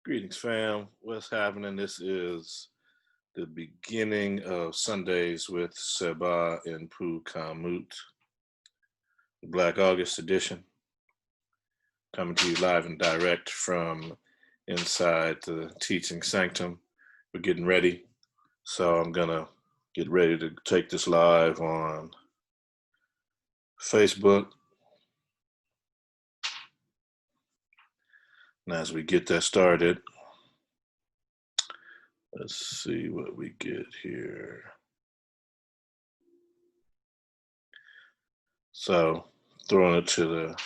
Greetings, fam. What's happening? This is the beginning of Sundays with Seba Inpu Ka Mut, the Black August edition, coming to you live and direct from inside the teaching sanctum. We're getting ready, so I'm gonna get ready to take this live on Facebook. And as we get that started, let's see what we get here. So, throwing it to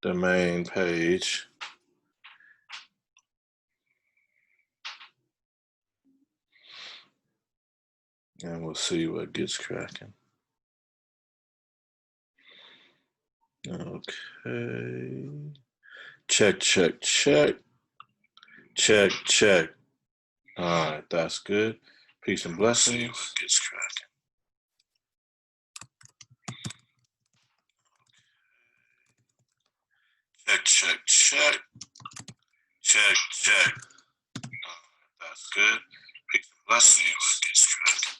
the main page. And we'll see what gets cracking. Okay. Check, check, check. Check, check. All right, that's good. Peace and blessings. Gets cracking. Check, check, check. Check, check. All right, that's good. Peace and blessings. Gets cracking.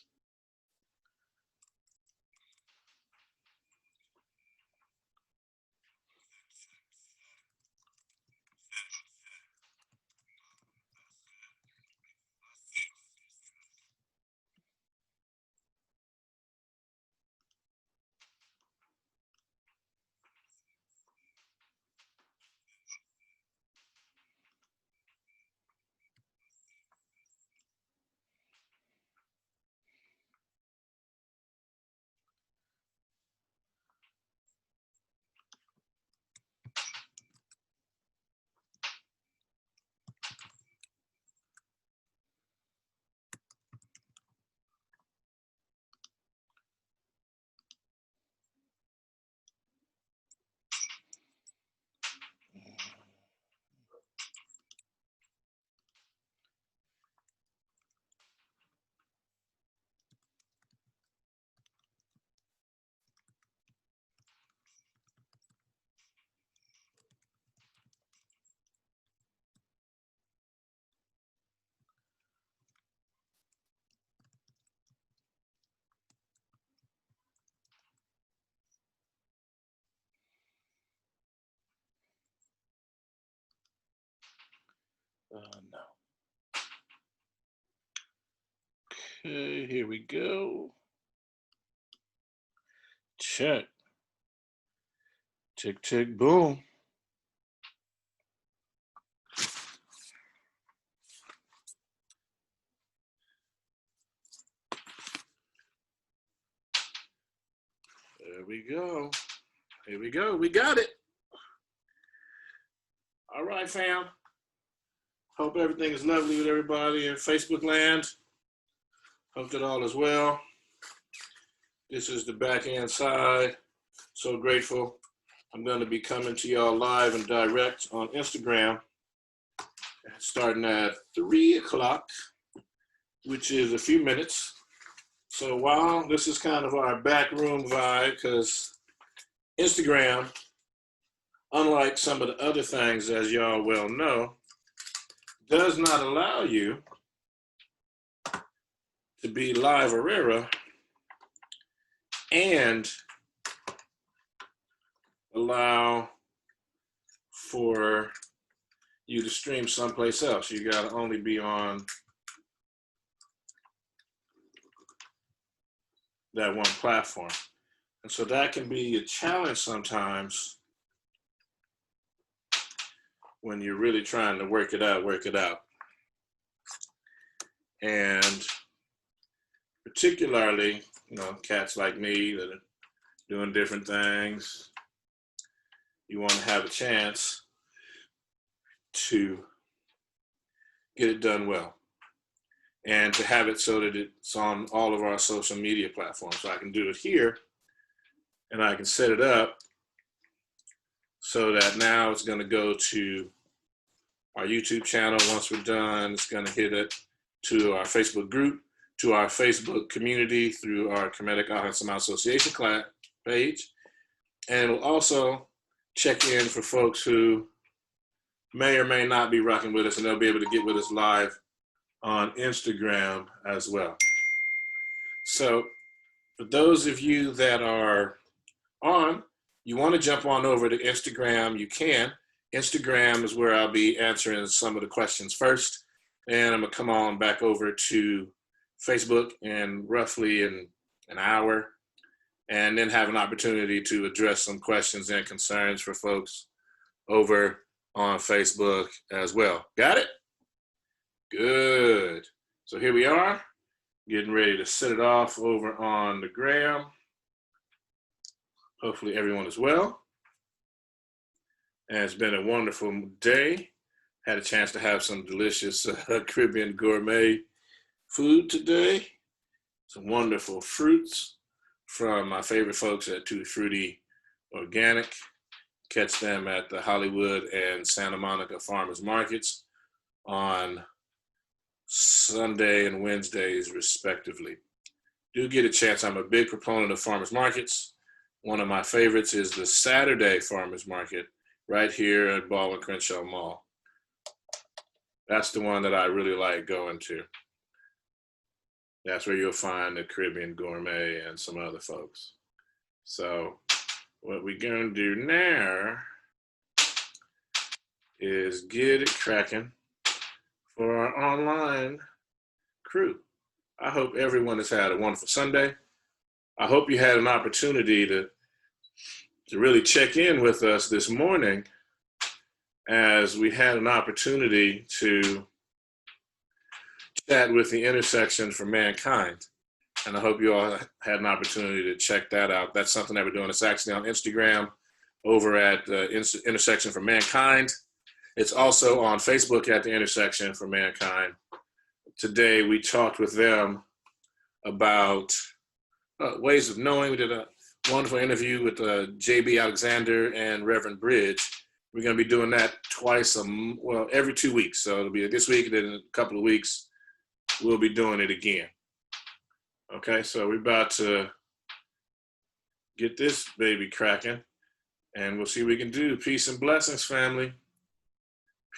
No. Okay, here we go. Check. Tick, tick, boom. There we go. Here we go. We got it. All right, fam. Hope everything is lovely with everybody in Facebook land. Hope that all is well. This is the back end side. So grateful. I'm going to be coming to y'all live and direct on Instagram starting at 3 o'clock, which is a few minutes. So while this is kind of our back room vibe, because Instagram, unlike some of the other things, as y'all well know, does not allow you to be live Herrera and allow for you to stream someplace else. You got to only be on that one platform. And so that can be a challenge sometimes when you're really trying to work it out. And particularly, cats like me that are doing different things, you want to have a chance to get it done well and to have it so that it's on all of our social media platforms. So I can do it here and I can set it up so that now it's going to go to our YouTube channel. Once we're done, it's going to hit it to our Facebook group, to our Facebook community through our Kemetic KhASA Association class page. And it'll also check in for folks who may or may not be rocking with us, and they'll be able to get with us live on Instagram as well. So for those of you that are on, you want to jump on over to Instagram, you can. Instagram is where I'll be answering some of the questions first. And I'm going to come on back over to Facebook in roughly an hour, and then have an opportunity to address some questions and concerns for folks over on Facebook as well. Got it? Good. So here we are, getting ready to set it off over on the gram. Hopefully everyone is well. And it's been a wonderful day. Had a chance to have some delicious Caribbean gourmet food today. Some wonderful fruits from my favorite folks at Tutti Frutti Organic. Catch them at the Hollywood and Santa Monica farmers markets on Sunday and Wednesdays, respectively. Do get a chance. I'm a big proponent of farmers markets. One of my favorites is the Saturday farmers market right here at Baldwin Crenshaw Mall. That's the one that I really like going to. That's where you'll find the Caribbean Gourmet and some other folks. So what we're going to do now is get it cracking for our online crew. I hope everyone has had a wonderful Sunday. I hope you had an opportunity to really check in with us this morning, as we had an opportunity to chat with the Intersection for Mankind. And I hope you all had an opportunity to check that out. That's something that we're doing. It's actually on Instagram over at Intersection for Mankind. It's also on Facebook at the Intersection for Mankind. Today we talked with them about ways of knowing. We did a wonderful interview with J.B. Alexander and Reverend Bridge. We're going to be doing that every 2 weeks. So it'll be this week, and then in a couple of weeks, we'll be doing it again. Okay, so we're about to get this baby cracking, and we'll see what we can do. Peace and blessings, family.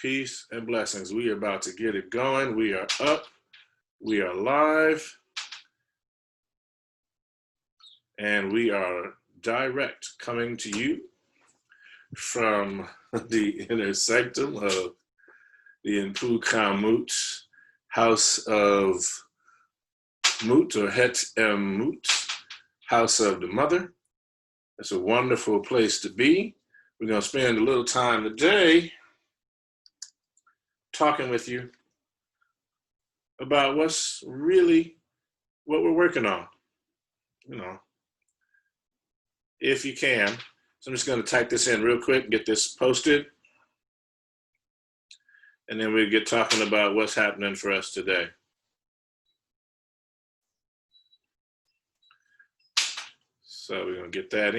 Peace and blessings. We are about to get it going. We are up. We are live. And we are direct, coming to you from the inner sanctum of the Inpu Ka Mut, House of Mut, or Het Mut, House of the Mother. It's a wonderful place to be. We're going to spend a little time today talking with you about what we're working on, if you can. So I'm just going to type this in real quick and get this posted. And then we'll get talking about what's happening for us today. So we're going to get that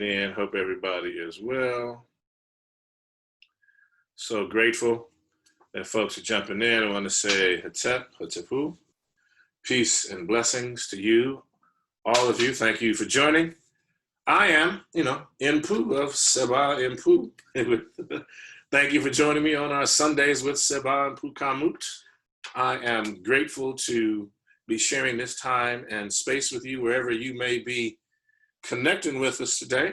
in. Hope everybody is well. So grateful that folks are jumping in. I want to say Hatep, Hatepu. Peace and blessings to you, all of you. Thank you for joining. I am, Inpu of Seba Inpu. Thank you for joining me on our Sundays with Seba Inpu Ka Mut. I am grateful to be sharing this time and space with you wherever you may be connecting with us today.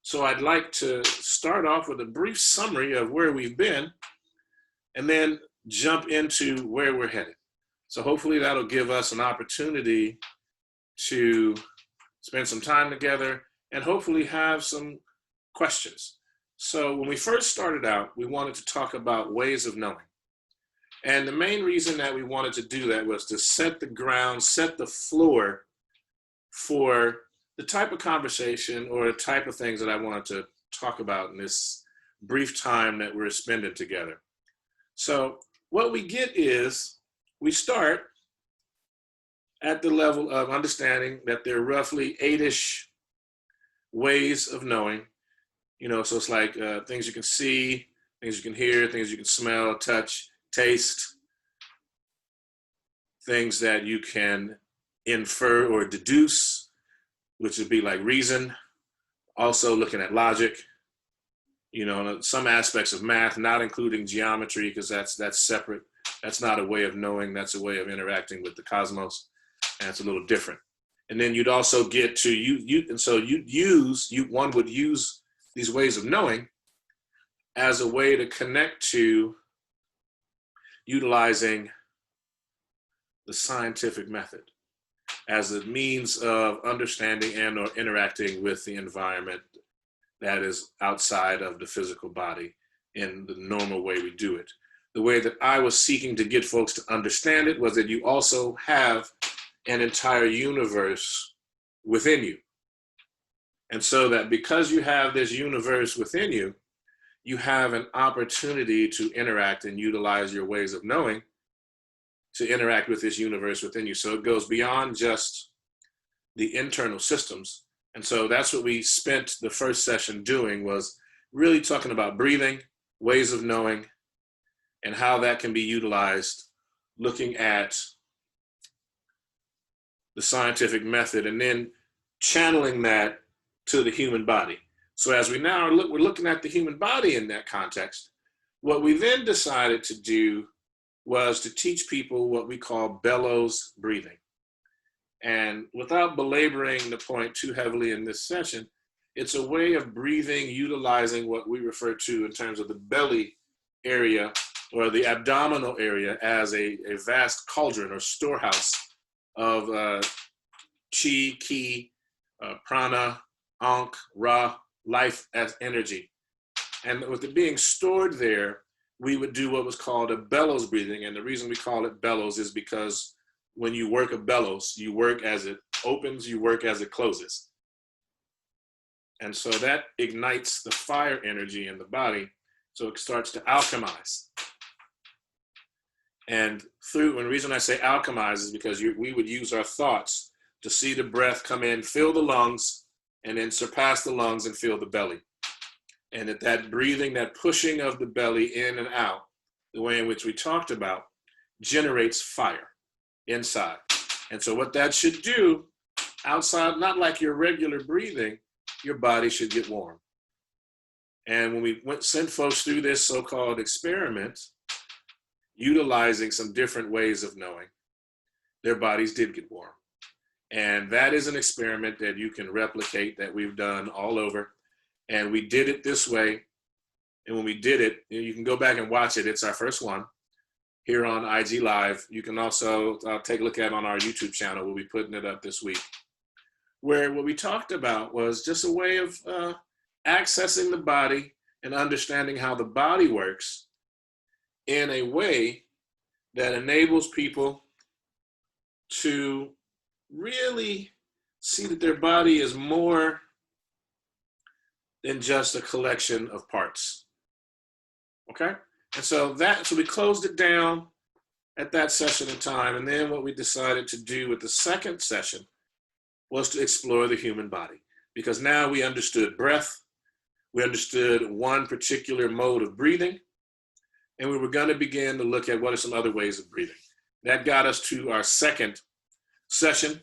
So I'd like to start off with a brief summary of where we've been, and then jump into where we're headed. So hopefully that'll give us an opportunity to spend some time together and hopefully have some questions. So when we first started out, we wanted to talk about ways of knowing. And the main reason that we wanted to do that was to set the ground, set the floor for the type of conversation or the type of things that I wanted to talk about in this brief time that we're spending together. So what we get is, we start at the level of understanding that there are roughly 8-ish ways of knowing. So it's like things you can see, things you can hear, things you can smell, touch, taste, things that you can infer or deduce, which would be like reason. Also looking at logic, some aspects of math, not including geometry, because that's separate. That's not a way of knowing. That's a way of interacting with the cosmos, and it's a little different. And then you'd also get to one would use these ways of knowing as a way to connect to utilizing the scientific method as a means of understanding and or interacting with the environment that is outside of the physical body in the normal way we do it. The way that I was seeking to get folks to understand it was that you also have an entire universe within you. And so that because you have this universe within you, you have an opportunity to interact and utilize your ways of knowing to interact with this universe within you. So it goes beyond just the internal systems. And so that's what we spent the first session doing, was really talking about breathing, ways of knowing, and how that can be utilized, looking at the scientific method and then channeling that to the human body. So as we now we're looking at the human body in that context, what we then decided to do was to teach people what we call bellows breathing. And without belaboring the point too heavily in this session, it's a way of breathing utilizing what we refer to in terms of the belly area or the abdominal area as a vast cauldron or storehouse of chi, ki, prana, ankh, ra, life as energy. And with it being stored there, we would do what was called a bellows breathing. And the reason we call it bellows is because when you work a bellows, you work as it opens, you work as it closes. And so that ignites the fire energy in the body, so it starts to alchemize. And the reason I say alchemize is because we would use our thoughts to see the breath come in, fill the lungs, and then surpass the lungs and fill the belly. And that breathing, that pushing of the belly in and out, the way in which we talked about, generates fire inside. And so what that should do outside, not like your regular breathing, your body should get warm. And when we sent folks through this so-called experiment, utilizing some different ways of knowing, their bodies did get warm. And that is an experiment that you can replicate, that we've done all over. And we did it this way. And when we did it, you can go back and watch it. It's our first one here on IG Live. You can also take a look at it on our YouTube channel. We'll be putting it up this week. Where what we talked about was just a way of accessing the body and understanding how the body works in a way that enables people to really see that their body is more than just a collection of parts. Okay? And so we closed it down at that session in time. And then what we decided to do with the second session was to explore the human body, because now we understood breath, we understood one particular mode of breathing, and we were going to begin to look at what are some other ways of breathing. That got us to our second session,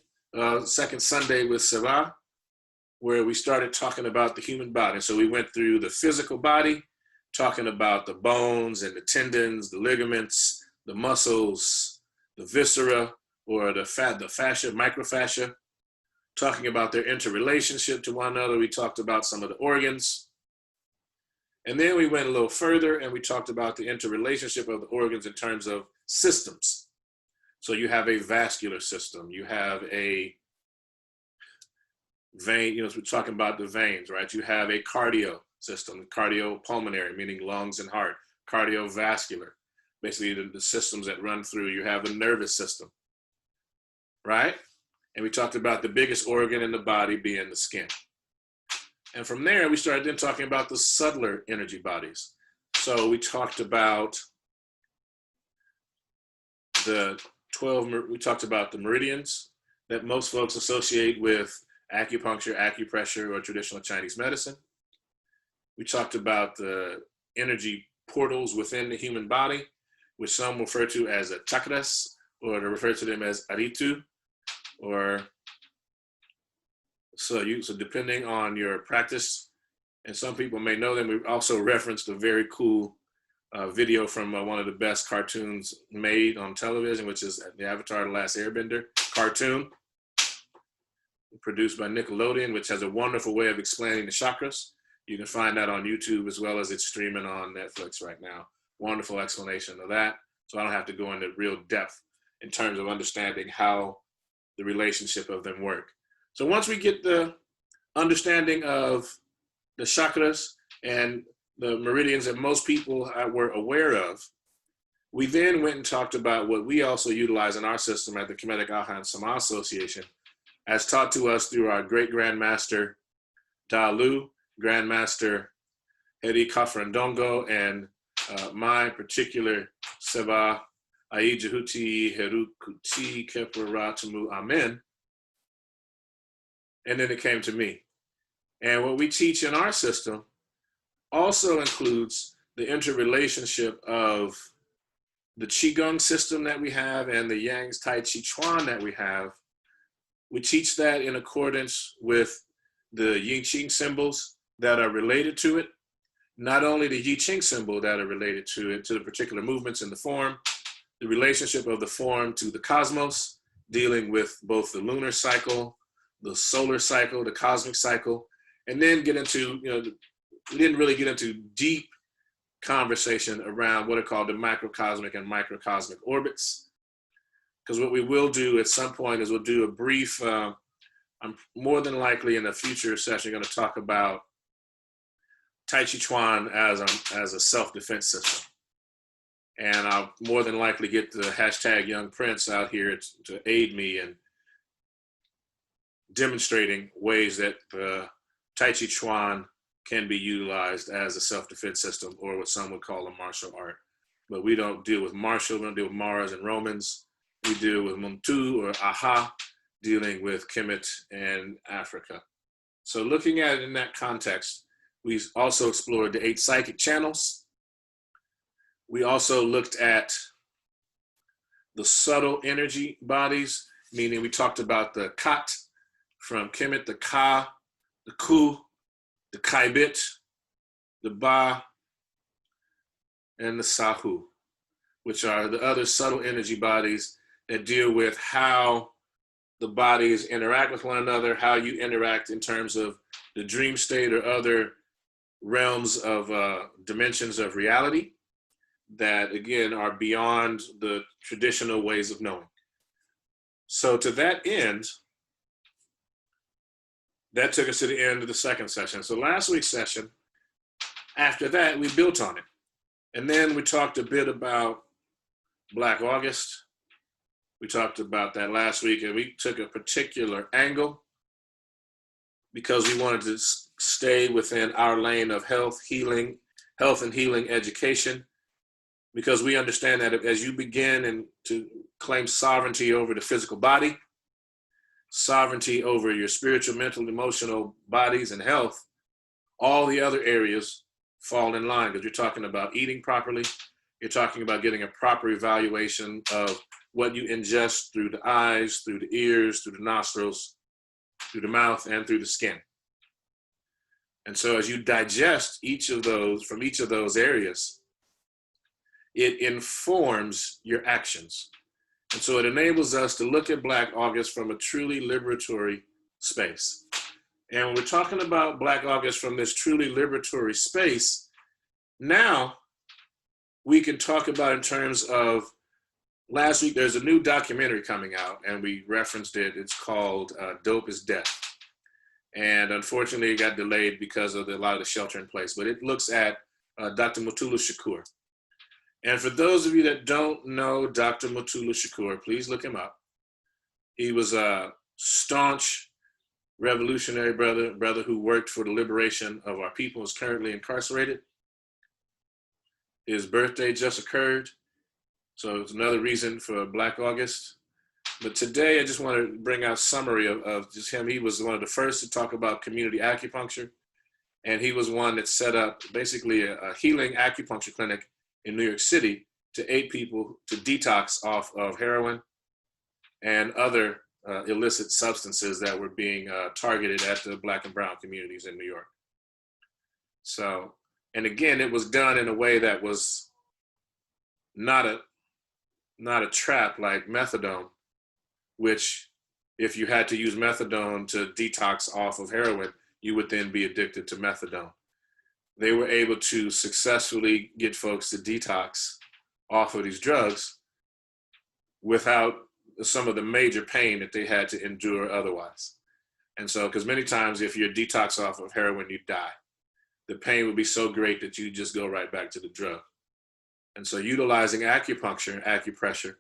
second Sunday with Seba, where we started talking about the human body. So we went through the physical body, talking about the bones and the tendons, the ligaments, the muscles, the viscera, or the fascia, microfascia, talking about their interrelationship to one another. We talked about some of the organs. And then we went a little further and we talked about the interrelationship of the organs in terms of systems. So you have a vascular system, you have a vein, we're talking about the veins, right? You have a cardio system, cardiopulmonary, meaning lungs and heart, cardiovascular, basically the systems that run through. You have a nervous system, right? And we talked about the biggest organ in the body being the skin. And from there, we started then talking about the subtler energy bodies. So we talked about we talked about the meridians that most folks associate with acupuncture, acupressure, or traditional Chinese medicine. We talked about the energy portals within the human body, which some refer to as a chakras, or they refer to them as aritu, or so depending on your practice, And some people may know them. We also referenced a very cool video from one of the best cartoons made on television, which is the Avatar: The Last Airbender cartoon, produced by Nickelodeon, which has a wonderful way of explaining the chakras. You can find that on YouTube, as well as it's streaming on Netflix right now. Wonderful explanation of that. So I don't have to go into real depth in terms of understanding how the relationship of them work. So once we get the understanding of the chakras and the meridians that most people were aware of, we then went and talked about what we also utilize in our system at the Kemetic Aha and Sama Association, as taught to us through our great Grandmaster Dalu, Grandmaster Heri Kafrandongo, and my particular Seba Aijahuti Herukuti Keparatamu Amen. And then it came to me. And what we teach in our system also includes the interrelationship of the Qigong system that we have and the Yang's Taijiquan that we have. We teach that in accordance with the Yi Ching symbols that are related to it. Not only the Yi Ching symbol that are related to it, to the particular movements in the form, the relationship of the form to the cosmos, dealing with both the lunar cycle, the solar cycle, the cosmic cycle, and then get into, we didn't really get into deep conversation around what are called the macrocosmic and microcosmic orbits. Because what we will do at some point is we'll do a brief, I'm more than likely in a future session going to talk about Taijiquan as a self-defense system. And I'll more than likely get the hashtag Young Prince out here to aid me in demonstrating ways that Taijiquan can be utilized as a self-defense system, or what some would call a martial art. But we don't deal with martial, we don't deal with Mars and Romans. We deal with Muntu or Aha, dealing with Kemet and Africa. So looking at it in that context, we also explored the 8 psychic channels. We also looked at the subtle energy bodies, meaning we talked about the Kat from Kemet, the Ka, the Ku, the Kaibit, the Ba, and the Sahu, which are the other subtle energy bodies that deal with how the bodies interact with one another, how you interact in terms of the dream state or other realms of dimensions of reality that, again, are beyond the traditional ways of knowing. So to that end, that took us to the end of the second session. So last week's session, after that, we built on it. And then we talked a bit about Black August. We talked about that last week, and we took a particular angle because we wanted to stay within our lane of health and healing education, because we understand that as you begin and to claim sovereignty over the physical body, sovereignty over your spiritual, mental, emotional bodies and health, all the other areas fall in line, because you're talking about eating properly. You're talking about getting a proper evaluation of what you ingest through the eyes, through the ears, through the nostrils, through the mouth, and through the skin. And so as you digest each of those, from each of those areas, it informs your actions. And so it enables us to look at Black August from a truly liberatory space. And when we're talking about Black August from this truly liberatory space, now we can talk about in terms of, last week there's a new documentary coming out, and we referenced it. It's called Dope is Death. And unfortunately it got delayed because of a lot of the shelter in place, but it looks at Dr. Mutulu Shakur. And for those of you that don't know Dr. Mutulu Shakur, please look him up. He was a staunch revolutionary brother who worked for the liberation of our people, is currently incarcerated. His birthday just occurred, so it's another reason for Black August. But today I just want to bring out a summary of just him. He was one of the first to talk about community acupuncture, and he was one that set up basically a healing acupuncture clinic in New York City to aid people to detox off of heroin and other illicit substances that were being targeted at the Black and brown communities in New York. So, and again, it was done in a way that was not a trap like methadone, which if you had to use methadone to detox off of heroin, you would then be addicted to methadone. They were able to successfully get folks to detox off of these drugs without some of the major pain that they had to endure otherwise. And so, because many times if you're detox off of heroin, you die. The pain would be so great that you just go right back to the drug. And so utilizing acupuncture, acupressure,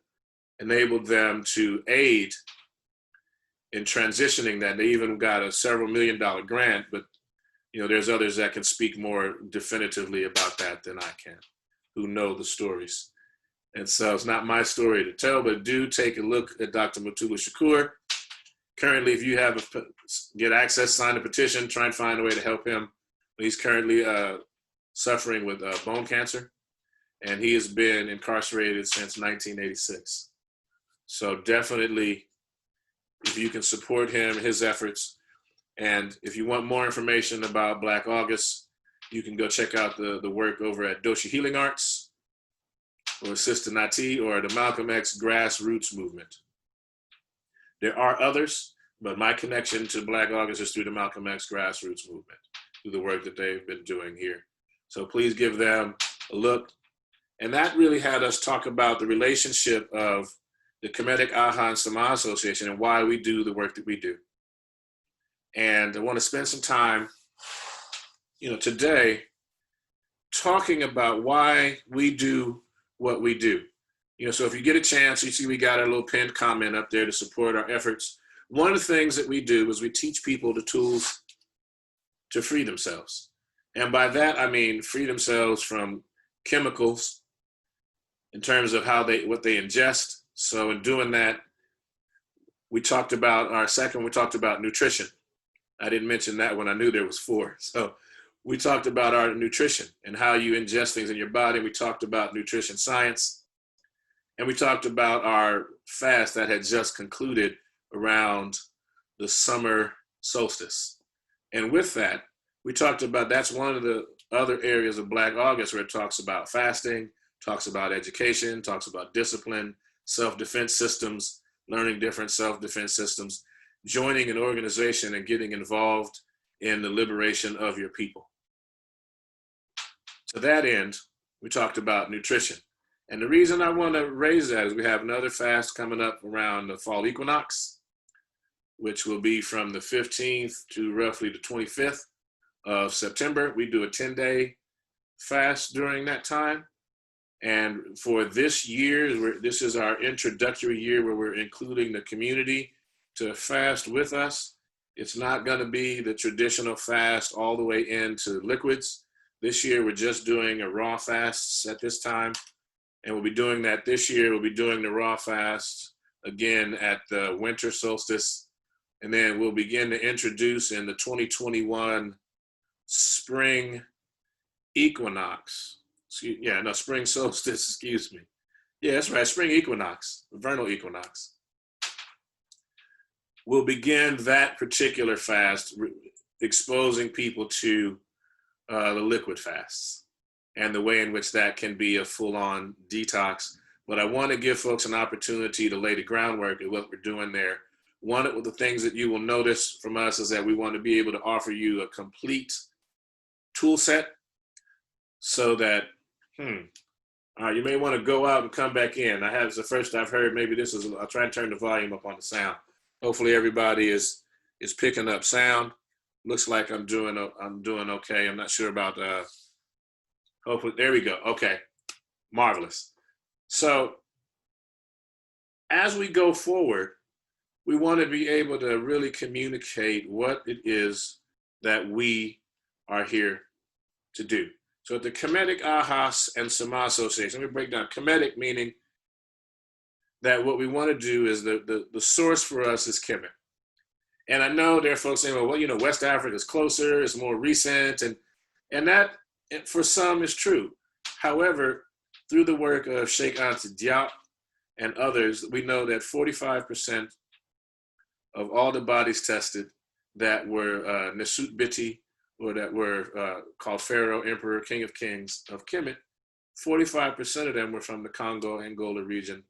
enabled them to aid in transitioning that. They even got a several $million grant, but there's others that can speak more definitively about that than I can, who know the stories. And so it's not my story to tell, but do take a look at Dr. Mutulu Shakur. Currently, if you have get access, sign a petition, try and find a way to help him. He's currently suffering with bone cancer, and he has been incarcerated since 1986. So definitely, if you can support him, his efforts, and if you want more information about Black August, you can go check out the work over at Doshi Healing Arts, or Sister Nati, or the Malcolm X Grassroots Movement. There are others, but my connection to Black August is through the Malcolm X Grassroots Movement, through the work that they've been doing here. So please give them a look. And that really had us talk about the relationship of the Kemetic Aha and Sama Association and why we do the work that we do. And I want to spend some time, today talking about why we do what we do. So if you get a chance, you see we got a little pinned comment up there to support our efforts. One of the things that we do is we teach people the tools to free themselves. And by that, I mean free themselves from chemicals in terms of what they ingest. So in doing that, we talked about nutrition. I didn't mention that when I knew there was 4. So we talked about our nutrition and how you ingest things in your body. We talked about nutrition science. And we talked about our fast that had just concluded around the summer solstice. And with that, we talked about, that's one of the other areas of Black August where it talks about fasting, talks about education, talks about discipline, self-defense systems, learning different self-defense systems, joining an organization and getting involved in the liberation of your people. To that end, we talked about nutrition. And the reason I want to raise that is we have another fast coming up around the fall equinox, which will be from the 15th to roughly the 25th of September. We do a 10-day fast during that time. And for this year, this is our introductory year where we're including the community to fast with us. It's not going to be the traditional fast all the way into liquids. This year, we're just doing a raw fast at this time. And we'll be doing that this year. We'll be doing the raw fast again at the winter solstice. And then we'll begin to introduce in the 2021 spring equinox. Spring solstice, excuse me. Yeah, that's right, spring equinox, vernal equinox. We'll begin that particular fast, exposing people to the liquid fasts and the way in which that can be a full-on detox. But I want to give folks an opportunity to lay the groundwork of what we're doing there. One of the things that you will notice from us is that we want to be able to offer you a complete tool set so that, you may want to go out and come back in. It's the first I've heard, maybe I'll try and turn the volume up on the sound. Hopefully everybody is picking up sound. Looks like I'm doing okay. I'm not sure about, hopefully, there we go. Okay, marvelous. So as we go forward, we want to be able to really communicate what it is that we are here to do. So at the Kemetic Ahas and Sama Association, let me break down. Kemetic meaning that what we want to do is the source for us is Kemet. And I know there are folks saying, well, West Africa is closer, it's more recent, and that for some is true. However, through the work of Sheikh Anta Diop and others, we know that 45% of all the bodies tested that were Nesut Biti or that were called Pharaoh, Emperor, King of Kings of Kemet, 45% of them were from the Congo Angola region.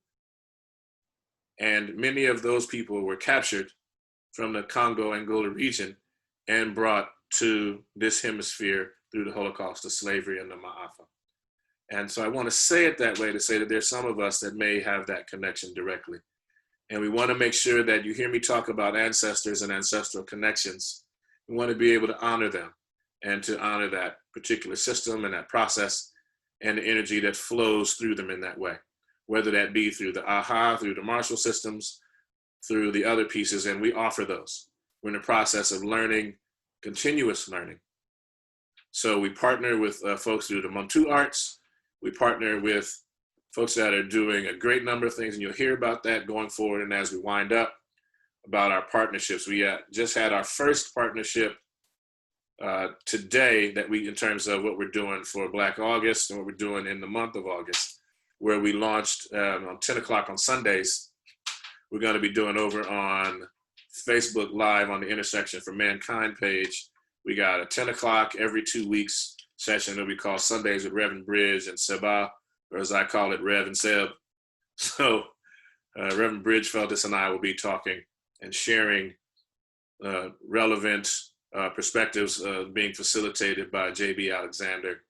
And many of those people were captured from the Congo Angola region and brought to this hemisphere through the Holocaust, the slavery, and the Ma'afa. And so I want to say it that way to say that there's some of us that may have that connection directly. And we want to make sure that you hear me talk about ancestors and ancestral connections. We want to be able to honor them and to honor that particular system and that process and the energy that flows through them in that way, whether that be through the AHA, through the Marshall systems, through the other pieces, and we offer those. We're in the process of learning, continuous learning. So we partner with folks through the Mutulu arts. We partner with folks that are doing a great number of things, and you'll hear about that going forward. And as we wind up about our partnerships, we just had our first partnership today that we, in terms of what we're doing for Black August and what we're doing in the month of August, where we launched on 10 o'clock on Sundays. We're going to be doing over on Facebook Live on the Intersection for Mankind page. We got a 10 o'clock every 2 weeks session that we call Sundays with Reverend Bridge and Seba, or as I call it, Rev and Seb. So Reverend Bridge Feltis and I will be talking and sharing relevant perspectives being facilitated by JB Alexander.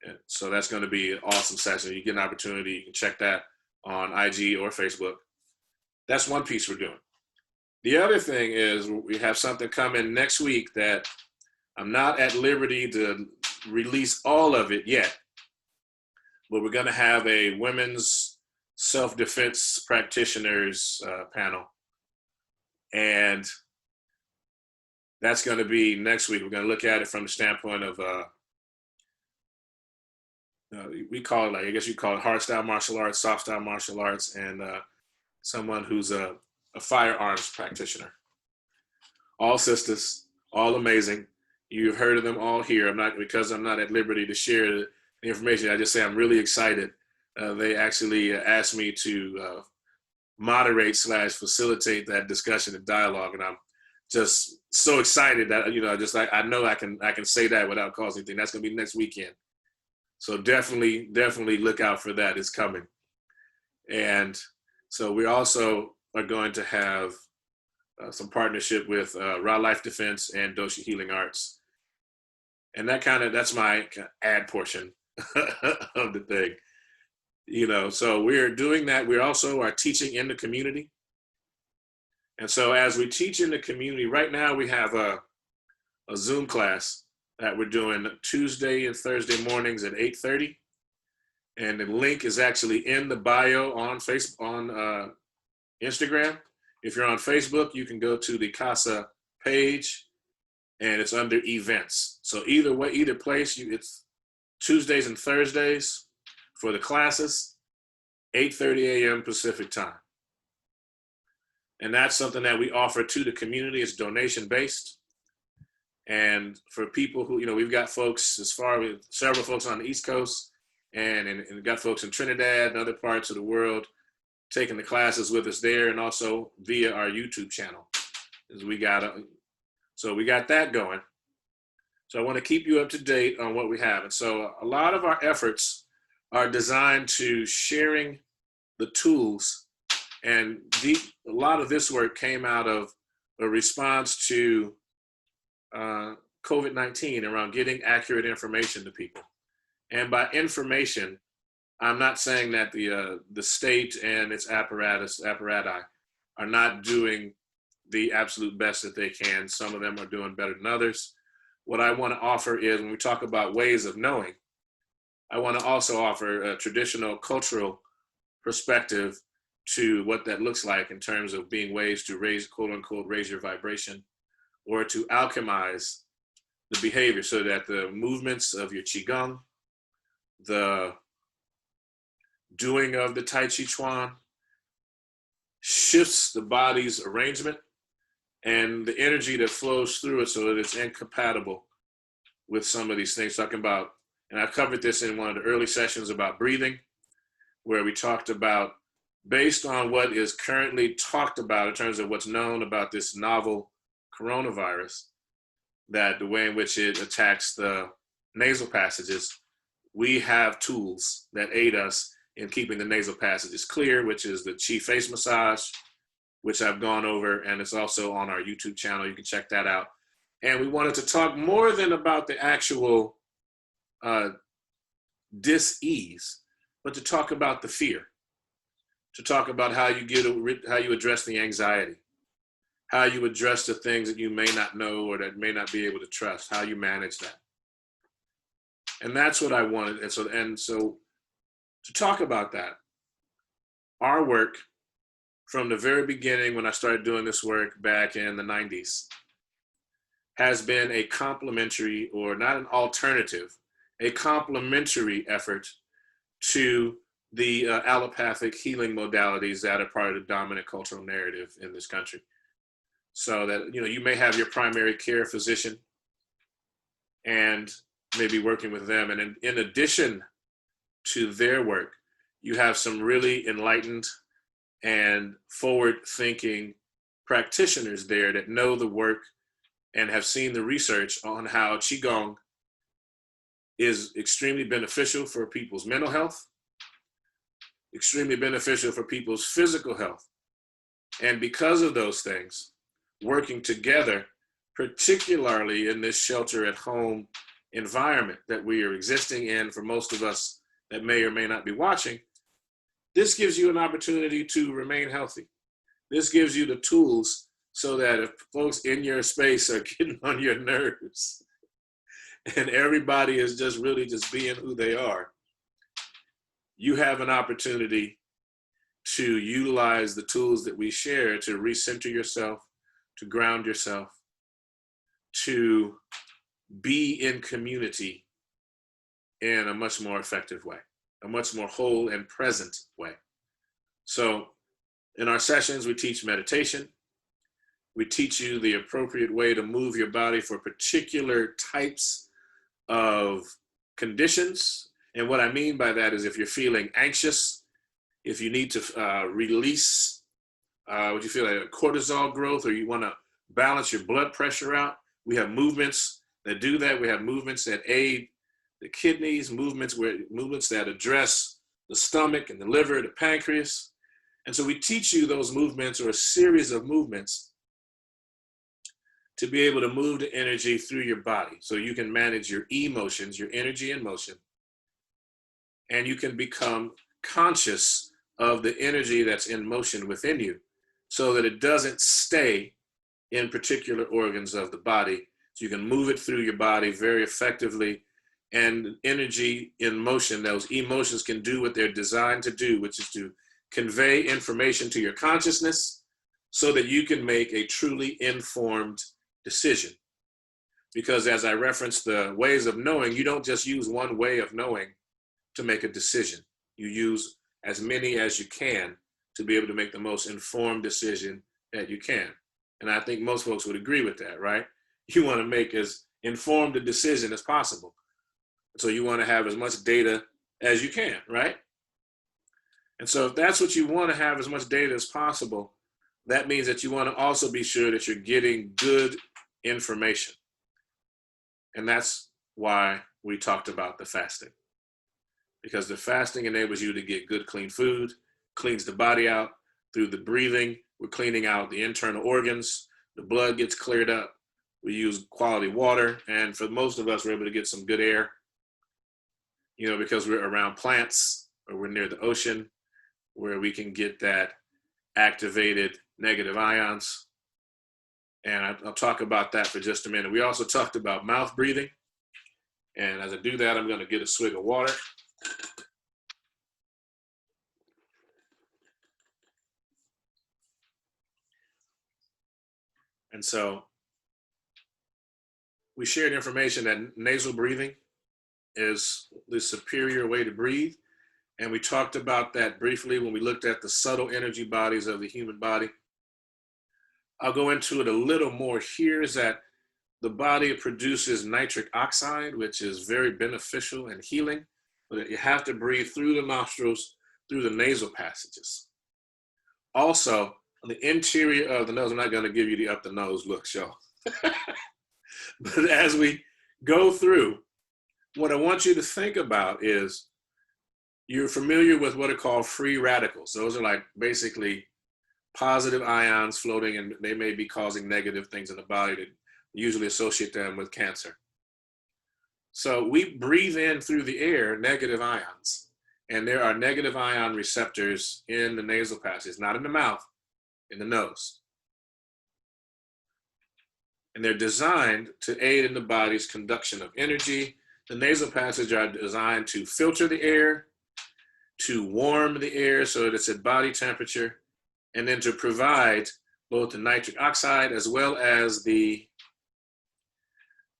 And so that's going to be an awesome session. You get an opportunity, you can check that on IG or Facebook. That's one piece we're doing. The other thing is we have something coming next week that I'm not at liberty to release all of it yet, but we're going to have a women's self-defense practitioners panel. And that's going to be next week. We're going to look at it from the standpoint of, we call it, like, I guess you call it hard style martial arts, soft style martial arts, and someone who's a firearms practitioner. All sisters, all amazing. You've heard of them all here. Because I'm not at liberty to share the information, I just say I'm really excited. They actually asked me to moderate / facilitate that discussion and dialogue, and I'm just so excited that, just like I know I can say that without causing anything. That's gonna be next weekend. So definitely look out for that. It's coming. And so we also are going to have some partnership with Raw Life Defense and Doshi Healing Arts. And that's my ad portion of the thing. So we're doing that. We also are teaching in the community. And so as we teach in the community, right now we have a Zoom class that we're doing Tuesday and Thursday mornings at 8:30. And the link is actually in the bio on Instagram. If you're on Facebook, you can go to the KhASA page and it's under events. So either place, it's Tuesdays and Thursdays for the classes, 8:30 a.m. Pacific time. And that's something that we offer to the community. It's donation based. And for people who, we've got folks several folks on the East Coast and we've got folks in Trinidad and other parts of the world taking the classes with us there, and also via our YouTube channel. So we got that going. So I want to keep you up to date on what we have. And so a lot of our efforts are designed to sharing the tools, and a lot of this work came out of a response to COVID-19 around getting accurate information to people. And by information, I'm not saying that the state and its apparati are not doing the absolute best that they can. Some of them are doing better than others. What I want to offer is, when we talk about ways of knowing, I want to also offer a traditional cultural perspective to what that looks like in terms of being ways to raise, quote unquote, raise your vibration, or to alchemize the behavior so that the movements of your Qigong, the doing of the Taijiquan shifts the body's arrangement and the energy that flows through it so that it's incompatible with some of these things. Talking about, and I covered this in one of the early sessions about breathing, where we talked about, based on what is currently talked about in terms of what's known about this novel coronavirus, that the way in which it attacks the nasal passages, we have tools that aid us in keeping the nasal passages clear, which is the Chi face massage, which I've gone over, and it's also on our YouTube channel. You can check that out. And we wanted to talk more than about the actual dis-ease, but to talk about the fear, to talk about how you address the anxiety, how you address the things that you may not know or that may not be able to trust, how you manage that. And that's what I wanted. And so to talk about that, our work from the very beginning when I started doing this work back in the 90s has been a complementary, or not an alternative, a complementary effort to the allopathic healing modalities that are part of the dominant cultural narrative in this country. So that, you may have your primary care physician and maybe working with them. And in addition to their work, you have some really enlightened and forward-thinking practitioners there that know the work and have seen the research on how Qigong is extremely beneficial for people's mental health, extremely beneficial for people's physical health. And because of those things, working together, particularly in this shelter-at-home environment that we are existing in for most of us that may or may not be watching, this gives you an opportunity to remain healthy. This gives you the tools so that if folks in your space are getting on your nerves and everybody is just really just being who they are, you have an opportunity to utilize the tools that we share to recenter yourself, to ground yourself, to be in community in a much more effective way, a much more whole and present way. So in our sessions, we teach meditation. We teach you the appropriate way to move your body for particular types of conditions. And what I mean by that is if you're feeling anxious, if you need to release what you feel like cortisol growth, or you want to balance your blood pressure out, we have movements that do that. We have movements that aid the kidneys, movements that address the stomach and the liver, the pancreas. And so we teach you those movements, or a series of movements, to be able to move the energy through your body so you can manage your emotions, your energy and motion, and you can become conscious of the energy that's in motion within you so that it doesn't stay in particular organs of the body. So you can move it through your body very effectively, and energy in motion, those emotions can do what they're designed to do, which is to convey information to your consciousness so that you can make a truly informed decision. Because as I referenced the ways of knowing, you don't just use one way of knowing to make a decision. You use as many as you can to be able to make the most informed decision that you can. And I think most folks would agree with that, right? You want to make as informed a decision as possible. So you want to have as much data as you can, right? And so if that's what you want to have, as much data as possible, that means that you want to also be sure that you're getting good information. And that's why we talked about the fasting. Because the fasting enables you to get good, clean food, cleans the body out. Through the breathing, we're cleaning out the internal organs. The blood gets cleared up. We use quality water. And for most of us, we're able to get some good air, because we're around plants, or we're near the ocean, where we can get that activated negative ions. And I'll talk about that for just a minute. We also talked about mouth breathing. And as I do that, I'm going to get a swig of water. And so we shared information that nasal breathing is the superior way to breathe. And we talked about that briefly when we looked at the subtle energy bodies of the human body. I'll go into it a little more here, is that the body produces nitric oxide, which is very beneficial and healing, but you have to breathe through the nostrils, through the nasal passages. Also, on the interior of the nose, I'm not going to give you the up the nose look, y'all. But as we go through, what I want you to think about is you're familiar with what are called free radicals. Those are like basically positive ions floating, and they may be causing negative things in the body that usually associate them with cancer. So we breathe in through the air negative ions, and there are negative ion receptors in the nasal passages, not in the mouth, in the nose. And they're designed to aid in the body's conduction of energy. The nasal passages are designed to filter the air, to warm the air so that it's at body temperature, and then to provide both the nitric oxide as well as the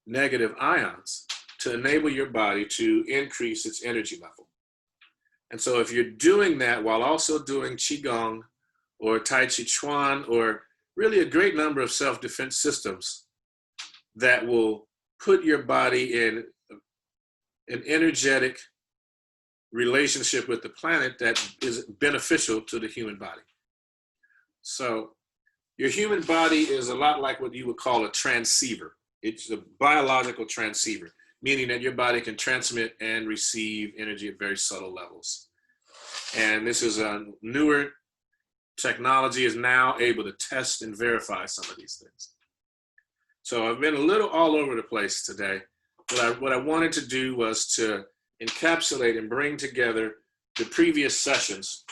negative ions to enable your body to increase its energy level. And so if you're doing that while also doing Qigong or Taijiquan or really a great number of self-defense systems that will put your body in an energetic relationship with the planet that is beneficial to the human body. So your human body is a lot like what you would call a transceiver. It's a biological transceiver, meaning that your body can transmit and receive energy at very subtle levels. And this is a newer technology is now able to test and verify some of these things. So I've been a little all over the place today. What I wanted to do was to encapsulate and bring together the previous sessions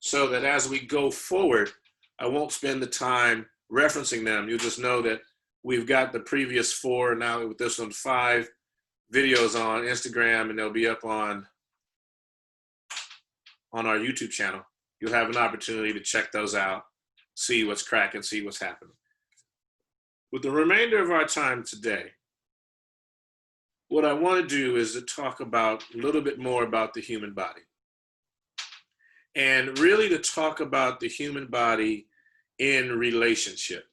so that as we go forward, I won't spend the time referencing them. You'll just know that we've got the previous 4, now with this one 5 videos on Instagram, and they'll be up on our YouTube channel. You'll have an opportunity to check those out, see what's cracking, see what's happening. With the remainder of our time today, what I want to do is to talk about a little bit more about the human body. And really to talk about the human body in relationship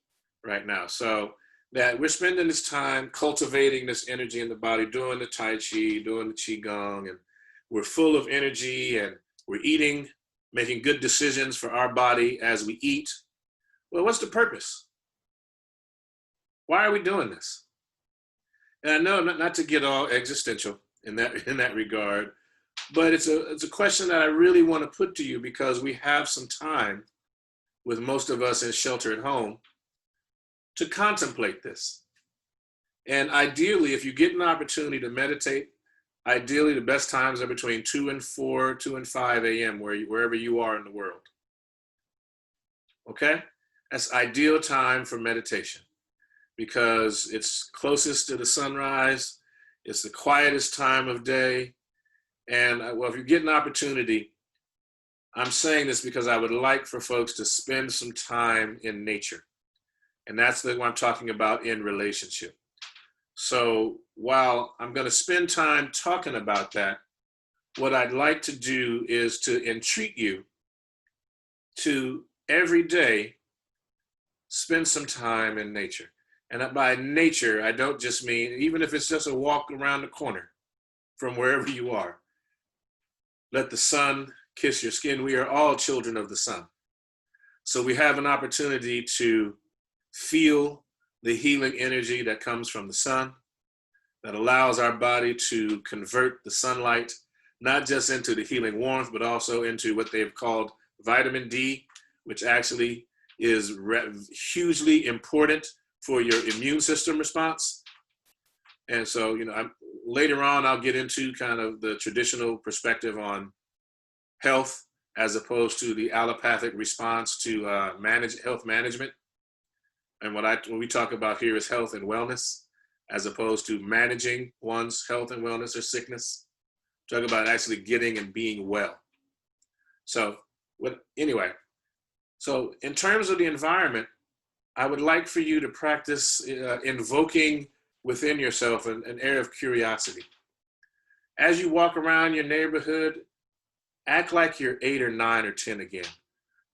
right now. So that we're spending this time cultivating this energy in the body, doing the Tai Chi, doing the Qigong, and we're full of energy and we're eating, making good decisions for our body as we eat. Well, what's the purpose? Why are we doing this? And I know not to get all existential in that regard, but it's a question that I really want to put to you because we have some time with most of us in shelter at home to contemplate this. And ideally, if you get an opportunity to meditate, ideally the best times are between 2 and 4, 2 and 5 a.m. wherever you are in the world. Okay? That's ideal time for meditation because it's closest to the sunrise. It's the quietest time of day. And well, if you get an opportunity, I'm saying this because I would like for folks to spend some time in nature. And that's what I'm talking about in relationship. So while I'm going to spend time talking about that, what I'd like to do is to entreat you to every day spend some time in nature. And by nature, I don't just mean, even if it's just a walk around the corner from wherever you are, let the sun kiss your skin. We are all children of the sun. So we have an opportunity to feel the healing energy that comes from the sun, that allows our body to convert the sunlight, not just into the healing warmth, but also into what they've called vitamin D, which actually is hugely important for your immune system response. And so, later on, I'll get into kind of the traditional perspective on health as opposed to the allopathic response to health management. And what we talk about here is health and wellness, as opposed to managing one's health and wellness or sickness. Talk about actually getting and being well. So so in terms of the environment, I would like for you to practice invoking within yourself an air of curiosity. As you walk around your neighborhood, act like you're 8 or 9 or 10 again.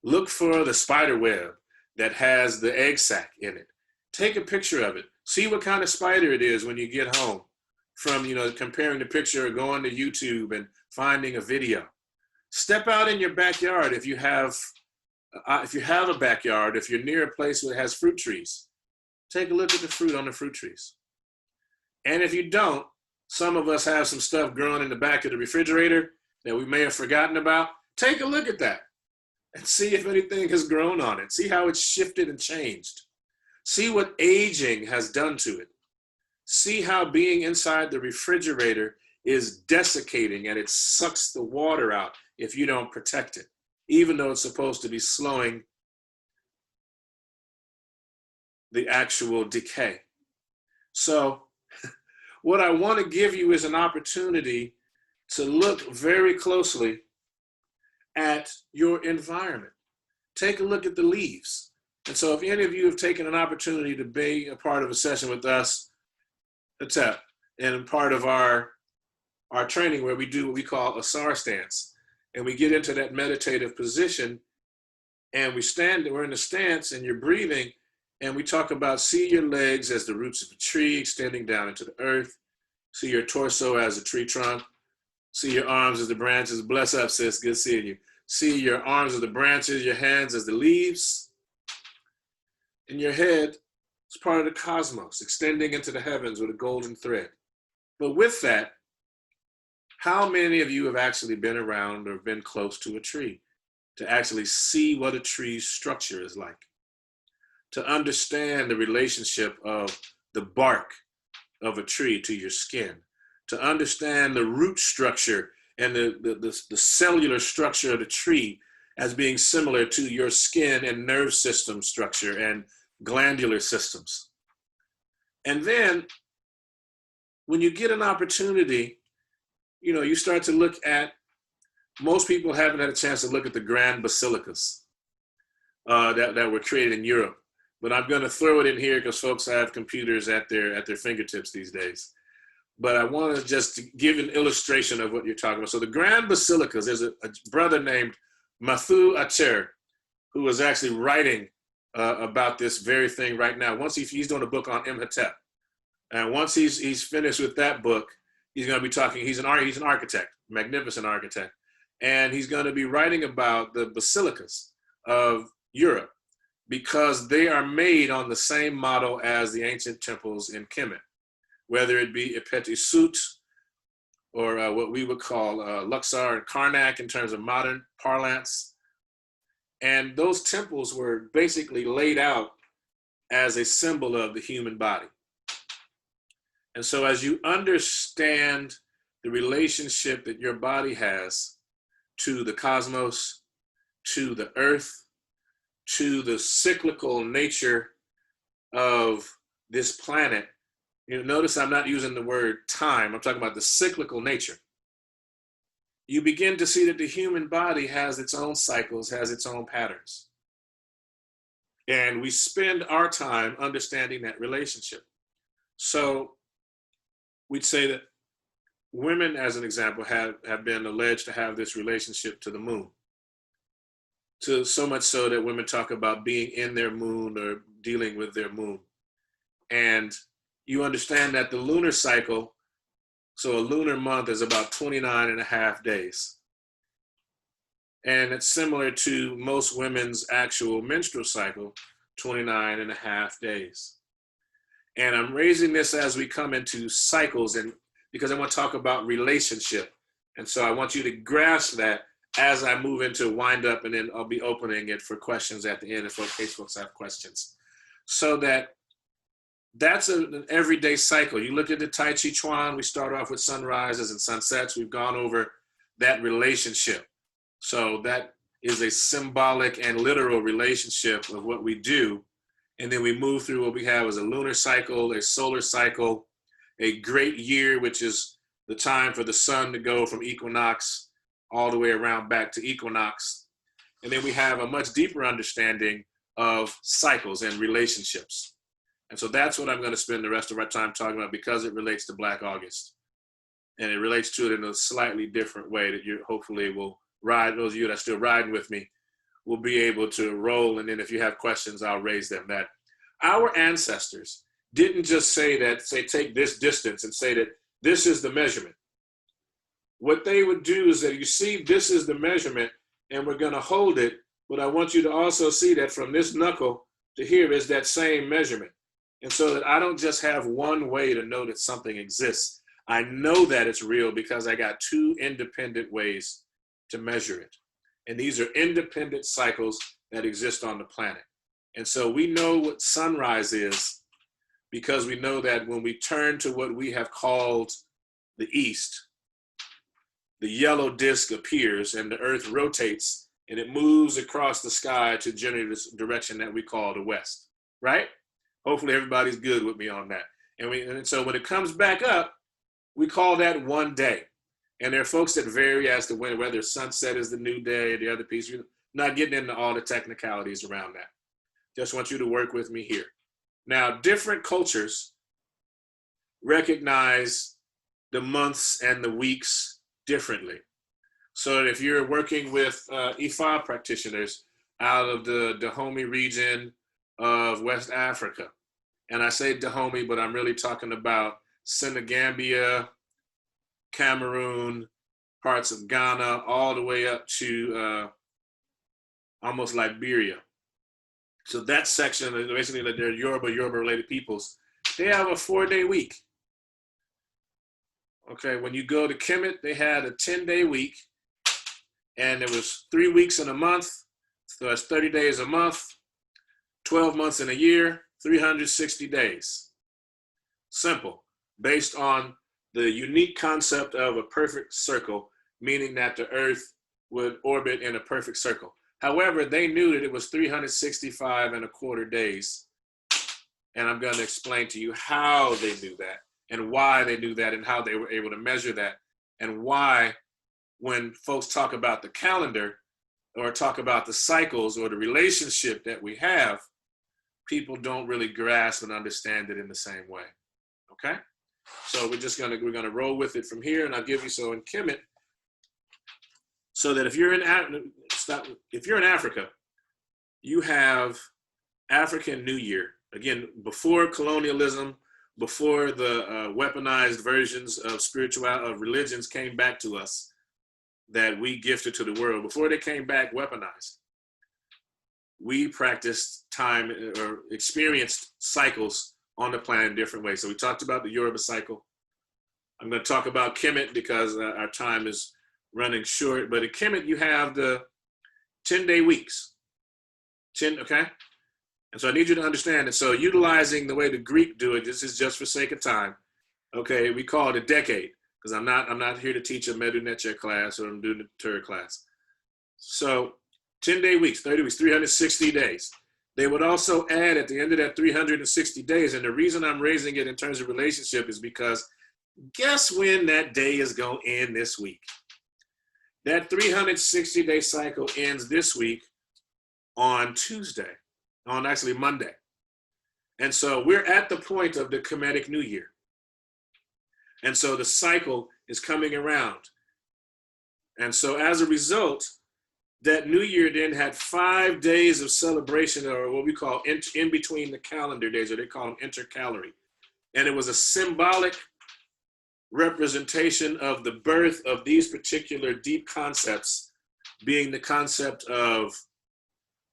Look for the spider web that has the egg sac in it. Take a picture of it. See what kind of spider it is when you get home from, comparing the picture or going to YouTube and finding a video. Step out in your backyard if you have a backyard, if you're near a place that has fruit trees. Take a look at the fruit on the fruit trees. And if you don't, some of us have some stuff growing in the back of the refrigerator that we may have forgotten about. Take a look at that and see if anything has grown on it. See how it's shifted and changed. See what aging has done to it. See how being inside the refrigerator is desiccating and it sucks the water out if you don't protect it, even though it's supposed to be slowing the actual decay. So what I want to give you is an opportunity to look very closely at your environment. Take a look at the leaves. And so if any of you have taken an opportunity to be a part of a session with us, and part of our training where we do what we call a SAR stance, and we get into that meditative position and we're in the stance and you're breathing, and we talk about see your legs as the roots of a tree extending down into the earth, see your torso as a tree trunk, see your arms as the branches. Bless up, sis, good seeing you. See your arms as the branches, your hands as the leaves, and your head is part of the cosmos, extending into the heavens with a golden thread. But with that, how many of you have actually been around or been close to a tree to actually see what a tree's structure is like? To understand the relationship of the bark of a tree to your skin, to understand the root structure and the cellular structure of the tree as being similar to your skin and nerve system structure and glandular systems. And then when you get an opportunity, you start to look at, most people haven't had a chance to look at the grand basilicas that were created in Europe. But I'm going to throw it in here because folks have computers at their fingertips these days. But I want to just give an illustration of what you're talking about. So the grand basilicas, there's a brother named Mutulu Shakur who was actually writing about this very thing right now. He's doing a book on Imhotep. And once he's finished with that book, he's going to be talking, he's an architect, magnificent architect. And he's going to be writing about the basilicas of Europe, because they are made on the same model as the ancient temples in Kemet, whether it be Ipeti Sut or what we would call Luxor and Karnak in terms of modern parlance. And those temples were basically laid out as a symbol of the human body. And so as you understand the relationship that your body has to the cosmos, to the earth, to the cyclical nature of this planet, notice I'm not using the word time, I'm talking about the cyclical nature. You begin to see that the human body has its own cycles, has its own patterns. And we spend our time understanding that relationship. So we'd say that women, as an example, have been alleged to have this relationship to the moon. To so much so that women talk about being in their moon or dealing with their moon. And you understand that the lunar cycle, so a lunar month is about 29 and a half days. And it's similar to most women's actual menstrual cycle, 29 and a half days. And I'm raising this as we come into cycles, and because I want to talk about relationship. And so I want you to grasp that as I move into wind up, and then I'll be opening it for questions at the end in case folks have questions. So that's an everyday cycle. You look at the Taijiquan, we start off with sunrises and sunsets. We've gone over that relationship. So that is a symbolic and literal relationship of what we do. And then we move through what we have as a lunar cycle, a solar cycle, a great year, which is the time for the sun to go from equinox all the way around back to equinox. And then we have a much deeper understanding of cycles and relationships. And so that's what I'm going to spend the rest of our time talking about, because it relates to Black August. And it relates to it in a slightly different way that you hopefully will ride, those of you that are still riding with me, will be able to roll. And then if you have questions, I'll raise them. That our ancestors didn't just say take this distance and say that this is the measurement. What they would do is that, you see, this is the measurement and we're going to hold it, but I want you to also see that from this knuckle to here is that same measurement. And so that I don't just have one way to know that something exists. I know that it's real because I got two independent ways to measure it. And these are independent cycles that exist on the planet. And so we know what sunrise is because we know that when we turn to what we have called the east, the yellow disk appears and the earth rotates and it moves across the sky to generate this direction that we call the west, right? Hopefully everybody's good with me on that. And so when it comes back up, we call that one day. And there are folks that vary as to whether sunset is the new day or the other piece. We're not getting into all the technicalities around that. Just want you to work with me here. Now, different cultures recognize the months and the weeks differently. So if you're working with Ifa practitioners out of the Dahomey region of West Africa, and I say Dahomey, but I'm really talking about Senegambia, Cameroon, parts of Ghana, all the way up to almost Liberia. So that section, basically that they're Yoruba related peoples, they have a 4-day week. Okay, when you go to Kemet, they had a 10-day week, and it was 3 weeks in a month, so that's 30 days a month, 12 months in a year, 360 days. Simple, based on the unique concept of a perfect circle, meaning that the earth would orbit in a perfect circle. However, they knew that it was 365 and a quarter days. And I'm going to explain to you how they knew that and why they knew that and how they were able to measure that and why when folks talk about the calendar or talk about the cycles or the relationship that we have, people don't really grasp and understand it in the same way. Okay? So we're gonna roll with it from here, and I'll give you so in Kemet, so that if you're in Africa, you have African New Year. Again, before colonialism, before the weaponized versions of religions came back to us that we gifted to the world, before they came back weaponized, we practiced time or experienced cycles on the planet in different ways. So we talked about the Yoruba cycle. I'm going to talk about Kemet because our time is running short. But at Kemet, you have the 10-day weeks. 10, okay? And so I need you to understand it. So utilizing the way the Greek do it, this is just for sake of time. Okay, we call it a decade because I'm not here to teach a Medu Neche class or I'm doing a Tur class. So 10-day weeks, 30 weeks, 360 days. They would also add at the end of that 360 days, and the reason I'm raising it in terms of relationship is because guess when that day is going to end this week? That 360-day cycle ends this week on Tuesday, on actually Monday. And so we're at the point of the Kemetic New Year. And so the cycle is coming around. And so as a result, that New Year then had 5 days of celebration, or what we call in between the calendar days, or they call them intercalary. And it was a symbolic representation of the birth of these particular deep concepts, being the concept of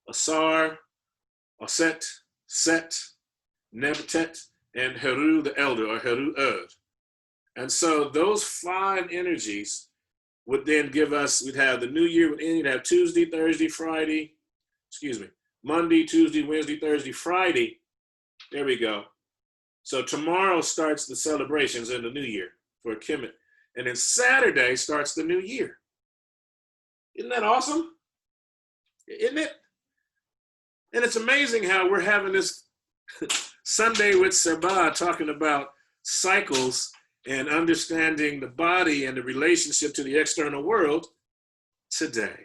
Asar, Aset, Set, Nebetet, and Heru the Elder, or Heru Erd. And so those 5 energies would then give us, we'd have the new year would end, you'd have Tuesday, Thursday, Friday, Monday, Tuesday, Wednesday, Thursday, Friday. There we go. So tomorrow starts the celebrations in the new year for Kemet. And then Saturday starts the new year. Isn't that awesome? Isn't it? And it's amazing how we're having this Sunday with Seba talking about cycles and understanding the body and the relationship to the external world today.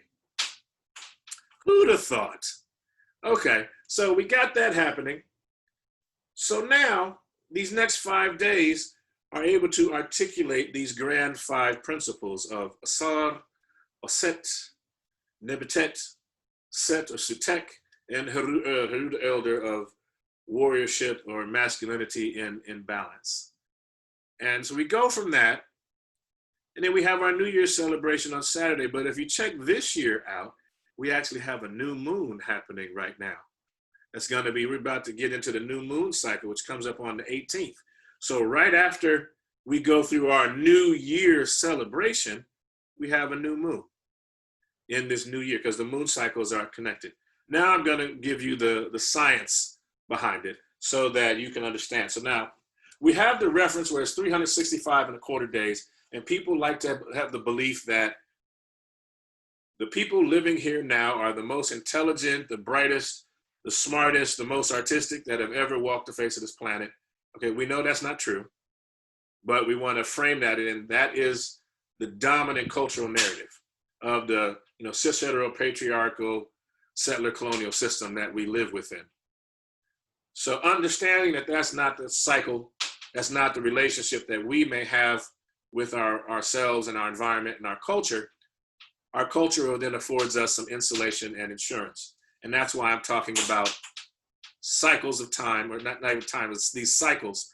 Who'd have thought? Okay, so we got that happening. So now, these next 5 days are able to articulate these grand 5 principles of Asar, Oset, Nebetet, Set or Sutek, and Heru the Elder of warriorship or masculinity in balance. And so we go from that, and then we have our New Year's celebration on Saturday. But if you check this year out, we actually have a new moon happening right now. we're about to get into the new moon cycle, which comes up on the 18th. So right after we go through our New Year celebration, we have a new moon in this new year because the moon cycles are connected. Now I'm going to give you the science behind it so that you can understand. So now we have the reference where it's 365 and a quarter days, and people like to have the belief that the people living here now are the most intelligent, the brightest, the smartest, the most artistic that have ever walked the face of this planet. Okay, we know that's not true, but we want to frame that in. That is the dominant cultural narrative of the cis heteropatriarchal settler colonial system that we live within. So understanding that that's not the cycle, that's not the relationship that we may have with ourselves and our environment and our culture will then affords us some insulation and insurance. And that's why I'm talking about cycles of time, or not even time, it's these cycles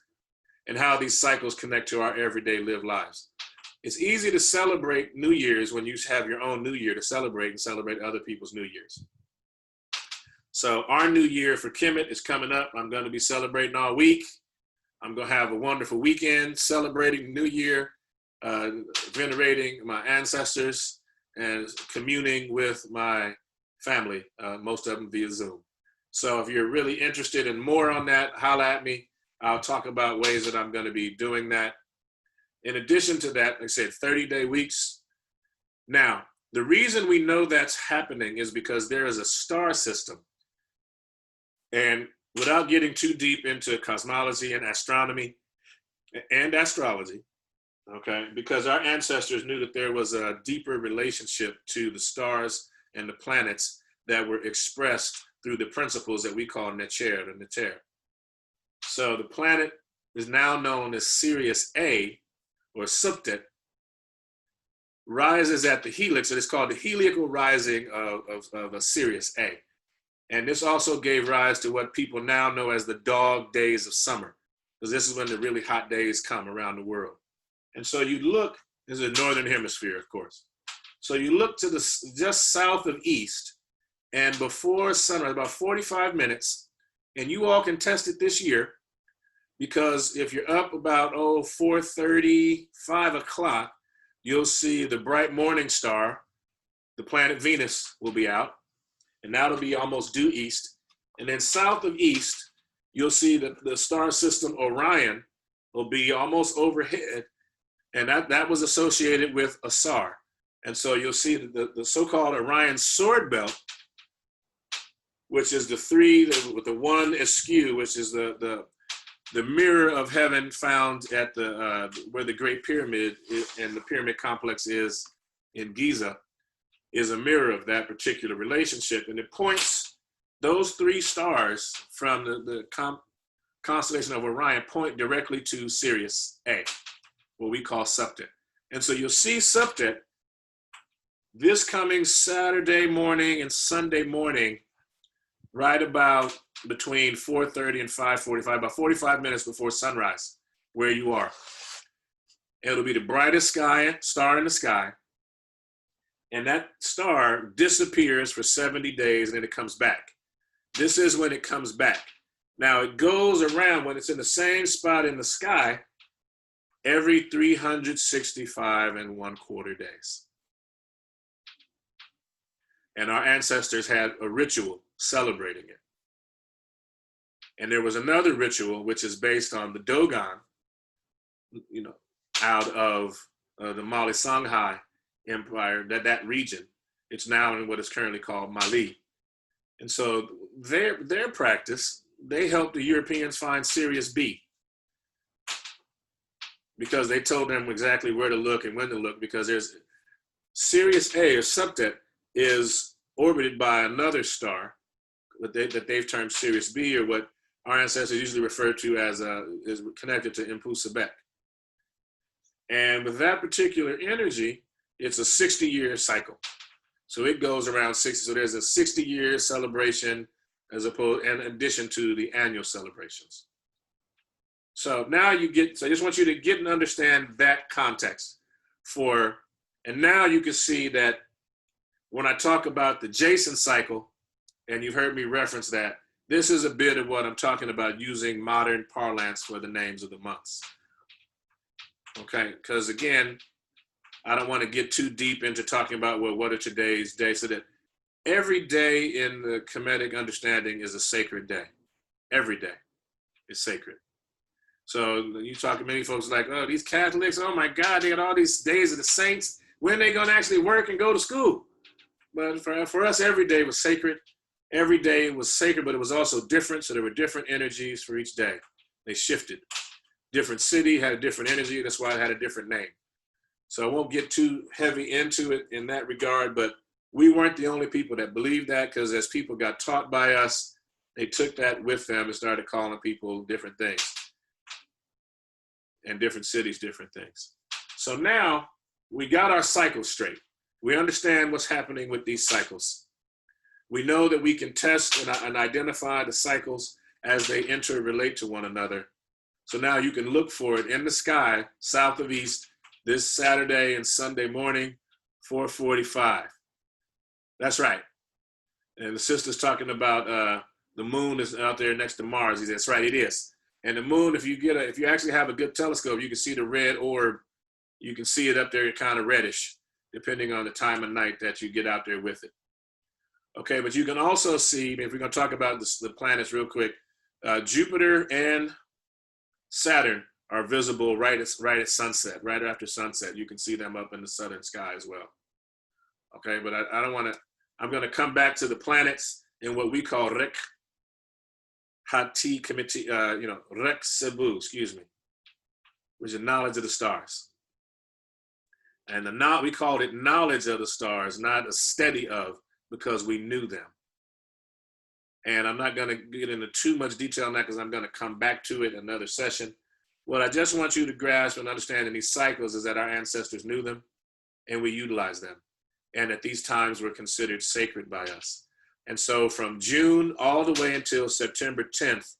and how these cycles connect to our everyday lived lives. It's easy to celebrate New Year's when you have your own New Year to celebrate and celebrate other people's New Year's. So our New Year for Kemet is coming up. I'm going to be celebrating all week. I'm going to have a wonderful weekend celebrating New Year, venerating my ancestors and communing with my family, most of them via Zoom. So if you're really interested in more on that, holla at me. I'll talk about ways that I'm going to be doing that. In addition to that, like I said, 30-day weeks. Now, the reason we know that's happening is because there is a star system. And without getting too deep into cosmology and astronomy and astrology, okay, because our ancestors knew that there was a deeper relationship to the stars and the planets that were expressed through the principles that we call Neter, the Neter. So the planet is now known as Sirius A, or Sopdit, rises at the helix, and it's called the heliacal rising of a Sirius A. And this also gave rise to what people now know as the dog days of summer, because this is when the really hot days come around the world. And so you look, this is the northern hemisphere, of course. So you look to the just south of east, and before sunrise, about 45 minutes, and you all can test it this year, because if you're up about 4:30, 5 o'clock, you'll see the bright morning star, the planet Venus will be out, and that'll be almost due east. And then south of east, you'll see that the star system Orion will be almost overhead, and that was associated with Asar. And so you'll see the so-called Orion sword belt, which is the three with the one askew, which is the mirror of heaven found at where the Great Pyramid and the pyramid complex is in Giza, is a mirror of that particular relationship. And it points, those three stars from the constellation of Orion point directly to Sirius A, what we call Sopdit. And so you'll see Sopdit this coming Saturday morning and Sunday morning, right about between 4:30 and 5:45, about 45 minutes before sunrise, where you are. It'll be the brightest star in the sky. And that star disappears for 70 days and then it comes back. This is when it comes back. Now it goes around when it's in the same spot in the sky every 365 and 1/4 days. And our ancestors had a ritual celebrating it. And there was another ritual which is based on the Dogon, out of the Mali Songhai Empire, that region. It's now in what is currently called Mali. And so their practice, they helped the Europeans find Sirius B, because they told them exactly where to look and when to look, because there's Sirius A, or Sopdit, is orbited by another star that they've termed Sirius B, or what our ancestors usually refer to as is connected to Inpu Ka Mut. And with that particular energy, it's a 60-year cycle. So it goes around 60. So there's a 60-year celebration in addition to the annual celebrations. So now I just want you to get and understand that context and now you can see that when I talk about the Jason cycle, and you've heard me reference that, this is a bit of what I'm talking about, using modern parlance for the names of the months. Okay, because again, I don't want to get too deep into talking about, well, what are today's days, so that every day in the Kemetic understanding is a sacred day. Every day is sacred. So you talk to many folks like, oh, these Catholics, oh my God, they got all these days of the saints. When are they going to actually work and go to school? But for us, every day was sacred. Every day was sacred, but it was also different. So there were different energies for each day. They shifted. Different city had a different energy. That's why it had a different name. So I won't get too heavy into it in that regard, but we weren't the only people that believed that, because as people got taught by us, they took that with them and started calling people different things, and different cities different things. So now we got our cycles straight. We understand what's happening with these cycles. We know that we can test and identify the cycles as they interrelate to one another. So now you can look for it in the sky, south of east, this Saturday and Sunday morning, 4:45. That's right. And the sister's talking about the moon is out there next to Mars. He said, that's right, it is. And the moon, if you actually have a good telescope, you can see the red orb. You can see it up there kind of reddish, depending on the time of night that you get out there with it. Okay, but you can also see, if we're going to talk about the planets real quick, Jupiter and Saturn are visible right at sunset, right after sunset. You can see them up in the southern sky as well. Okay, but I don't want to, I'm going to come back to the planets in what we call Rekh Hati Khamiti, Rekh Sebu, which is knowledge of the stars. And we called it knowledge of the stars, not a study of, because we knew them. And I'm not going to get into too much detail on that, because I'm going to come back to it in another session. What I just want you to grasp and understand in these cycles is that our ancestors knew them and we utilize them. And at these times were considered sacred by us. And so from June all the way until September 10th,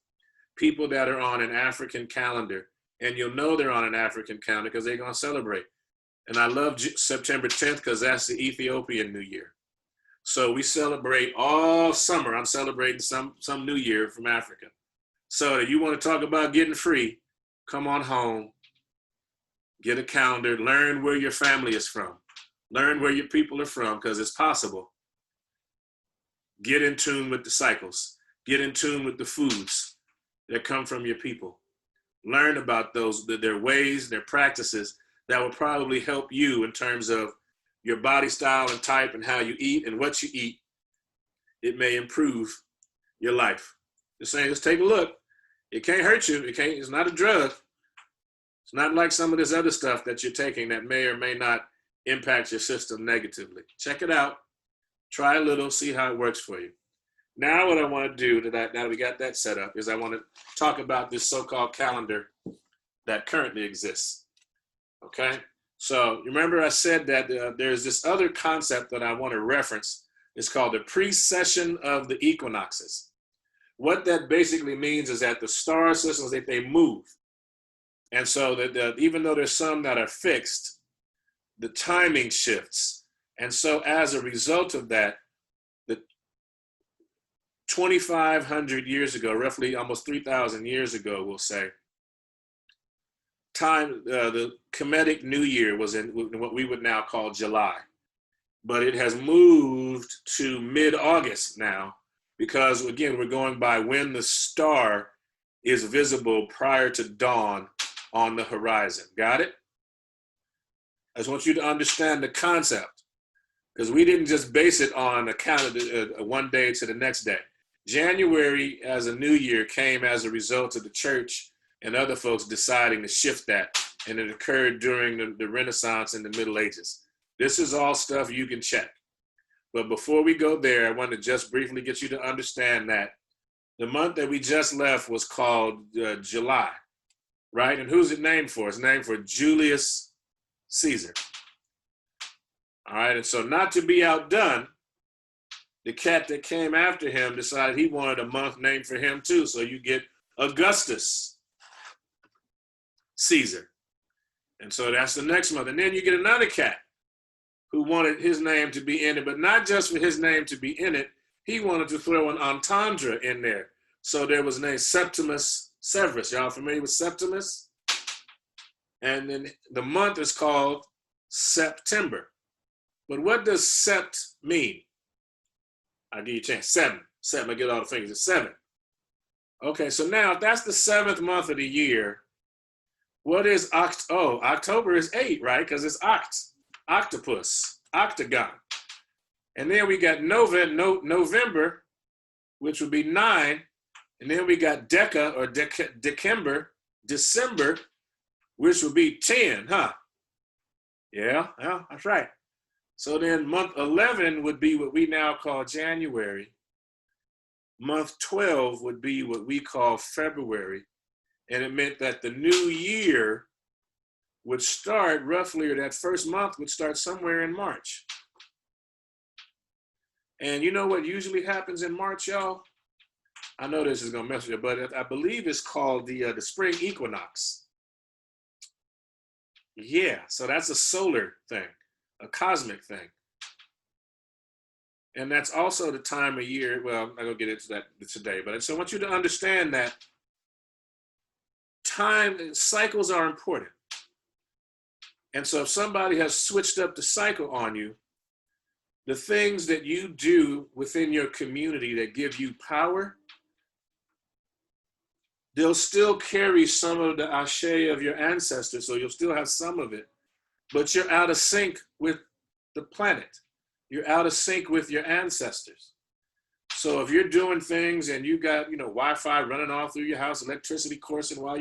people that are on an African calendar, and you'll know they're on an African calendar because they're going to celebrate. And I love September 10th because that's the Ethiopian New Year. So we celebrate all summer. I'm celebrating some New Year from Africa. So if you want to talk about getting free, come on home, get a calendar, learn where your family is from, learn where your people are from, because it's possible. Get in tune with the cycles, get in tune with the foods that come from your people. Learn about their ways, their practices that will probably help you in terms of your body style and type and how you eat and what you eat. It may improve your life. Just saying, just take a look. It can't hurt you. It's not a drug. It's not like some of this other stuff that you're taking that may or may not impact your system negatively. Check it out. Try a little, see how it works for you. Now what I want to do, now that we got that set up, is I want to talk about this so-called calendar that currently exists. Okay? So remember I said that there's this other concept that I want to reference. It's called the precession of the equinoxes. What that basically means is that the star systems, they move. And so that even though there's some that are fixed, the timing shifts. And so as a result of that, the 2,500 years ago, roughly almost 3,000 years ago, we'll say, the Kemetic New Year was in what we would now call July. But it has moved to mid-August now, because again, we're going by when the star is visible prior to dawn on the horizon. Got it? I just want you to understand the concept, because we didn't just base it on a calendar, one day to the next day. January as a new year came as a result of the church and other folks deciding to shift that, and it occurred during the Renaissance and the Middle Ages. This is all stuff you can check. But before we go there, I want to just briefly get you to understand that the month that we just left was called July, right? And who's it named for? It's named for Julius Caesar. All right, and so not to be outdone, the cat that came after him decided he wanted a month named for him too. So you get Augustus Caesar. And so that's the next month. And then you get another cat who wanted his name to be in it, but not just for his name to be in it. He wanted to throw an entendre in there. So there was named Septimus Severus. Y'all familiar with Septimus? And then the month is called September. But what does sept mean? I'll give you a chance. Seven. Seven, I get all the fingers. It's 7. Okay, so now if that's the 7th month of the year, what is October is 8, right? Because it's octopus, octagon. And then we got November, which would be 9. And then we got Deca or December, which would be 10, huh? Yeah, that's right. So then month 11 would be what we now call January. Month 12 would be what we call February. And it meant that the new year would start roughly, or that first month would start somewhere in March. And you know what usually happens in March, y'all? I know this is gonna mess with you, but I believe it's called the spring equinox. Yeah, so that's a solar thing, a cosmic thing. And that's also the time of year, well, I'm not gonna get into that today, but I want you to understand that time cycles are important. And so if somebody has switched up the cycle on you, the things that you do within your community that give you power, they'll still carry some of the ashe of your ancestors, so you'll still have some of it, but you're out of sync with the planet. You're out of sync with your ancestors. So if you're doing things and you got, Wi-Fi running all through your house, electricity coursing while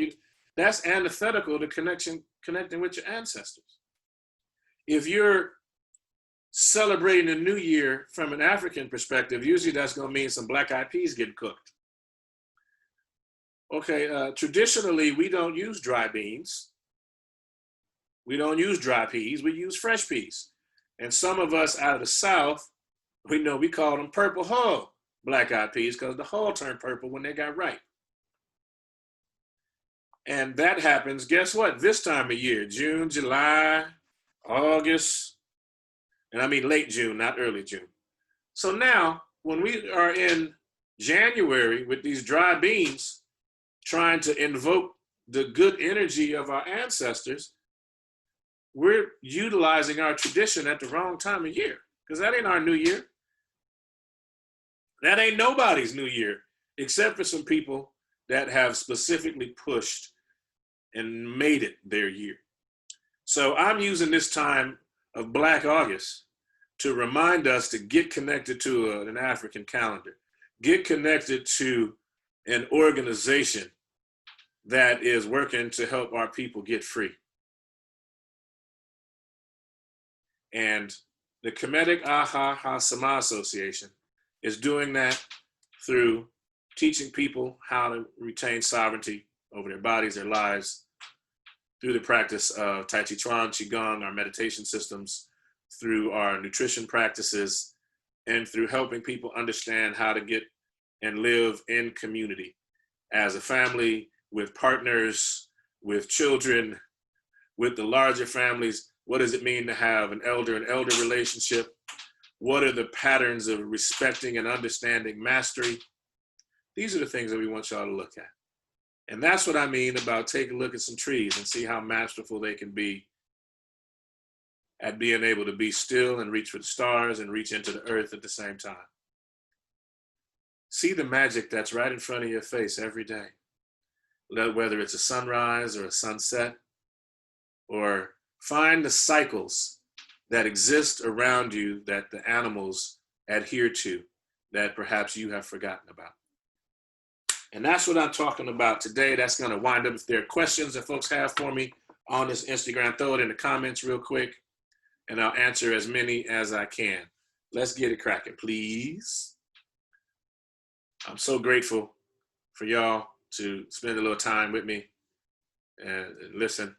that's antithetical to connecting with your ancestors. If you're celebrating a new year from an African perspective, usually that's gonna mean some black-eyed peas getting cooked. Okay, traditionally, we don't use dry beans. We don't use dry peas, we use fresh peas. And some of us out of the South, we call them purple hull black-eyed peas because the hull turned purple when they got ripe. And that happens, guess what? This time of year, June, July, August, and I mean late June, not early June. So now, when we are in January with these dry beans, trying to invoke the good energy of our ancestors, we're utilizing our tradition at the wrong time of year, because that ain't our new year. That ain't nobody's new year, except for some people that have specifically pushed and made it their year. So I'm using this time of Black August to remind us to get connected to an African calendar, get connected to an organization that is working to help our people get free. And the Kemetic KhASA Association is doing that through teaching people how to retain sovereignty over their bodies, their lives, through the practice of Taijiquan, Qigong, our meditation systems, through our nutrition practices, and through helping people understand how to get and live in community as a family, with partners, with children, with the larger families. What does it mean to have an elder relationship? What are the patterns of respecting and understanding mastery? These are the things that we want y'all to look at. And that's what I mean about take a look at some trees and see how masterful they can be at being able to be still and reach for the stars and reach into the earth at the same time. See the magic that's right in front of your face every day, whether it's a sunrise or a sunset, or find the cycles that exist around you that the animals adhere to that perhaps you have forgotten about. And that's what I'm talking about today. That's going to wind up. If there are questions that folks have for me on this Instagram, throw it in the comments real quick, and I'll answer as many as I can. Let's get it cracking, please. I'm so grateful for y'all to spend a little time with me and listen.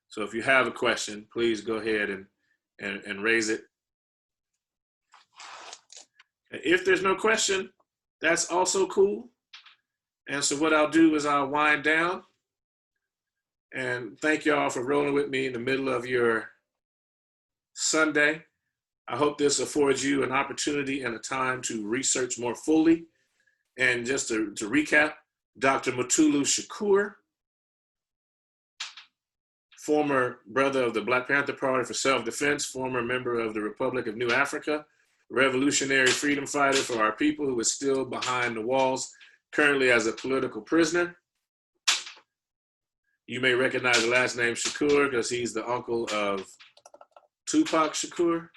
So if you have a question, please go ahead and raise it. If there's no question, that's also cool. And so what I'll do is I'll wind down and thank y'all for rolling with me in the middle of your Sunday. I hope this affords you an opportunity and a time to research more fully And just to recap, Dr. Mutulu Shakur, former brother of the Black Panther Party for Self-Defense, former member of the Republic of New Africa, revolutionary freedom fighter for our people who is still behind the walls, currently as a political prisoner. You may recognize the last name Shakur because he's the uncle of Tupac Shakur.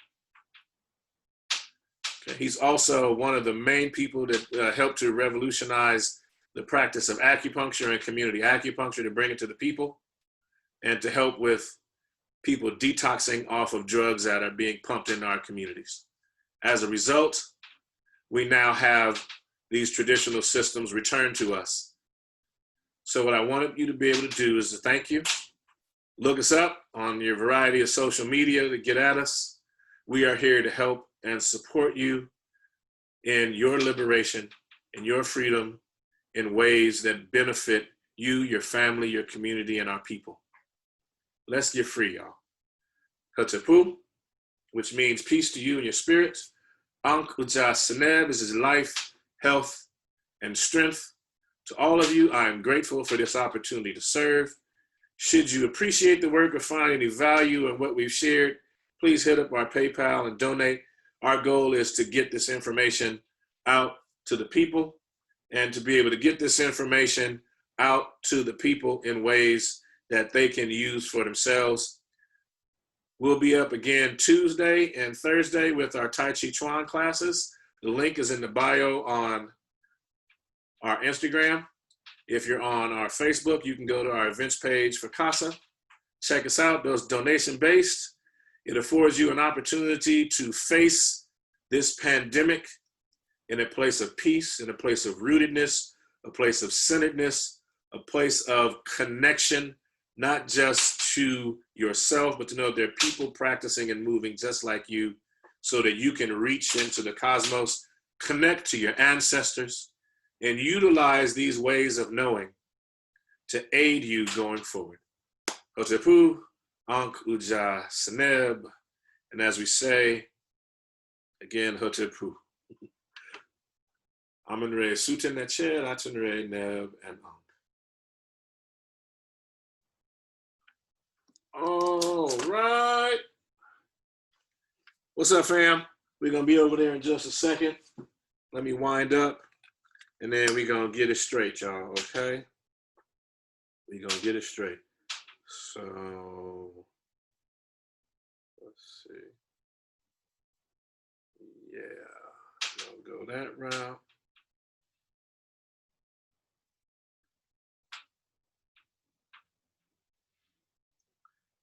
Okay. He's also one of the main people that helped to revolutionize the practice of acupuncture and community acupuncture to bring it to the people and to help with people detoxing off of drugs that are being pumped into our communities. As a result, we now have these traditional systems returned to us. So what I wanted you to be able to do is to thank you. Look us up on your variety of social media to get at us. We are here to help and support you in your liberation, in your freedom, in ways that benefit you, your family, your community, and our people. Let's get free, y'all. Hatepu, which means peace to you and your spirit. Ankh Uja Seneb is his life, health, and strength. To all of you, I am grateful for this opportunity to serve. Should you appreciate the work or find any value in what we've shared, please hit up our PayPal and donate. Our goal is to get this information out to the people and to be able to get this information out to the people in ways that they can use for themselves. We'll be up again Tuesday and Thursday with our Taijiquan classes. The link is in the bio on our Instagram. If you're on our Facebook, you can go to our events page for KhASA. Check us out. Those donation-based. It affords you an opportunity to face this pandemic in a place of peace, in a place of rootedness, a place of centeredness, a place of connection, not just to yourself, but to know there are people practicing and moving just like you so that you can reach into the cosmos, connect to your ancestors, and utilize these ways of knowing to aid you going forward. Hotepu, Ankh Uja Seneb, and as we say, again, Hotepu. Amun-Re Suten Neche, Aten-Re Neb, and Ankh. All right. What's up, fam? We're going to be over there in just a second. Let me wind up, and then we're going to get it straight, y'all, okay? We're going to get it straight. So, let's see. Yeah, I'll go that route.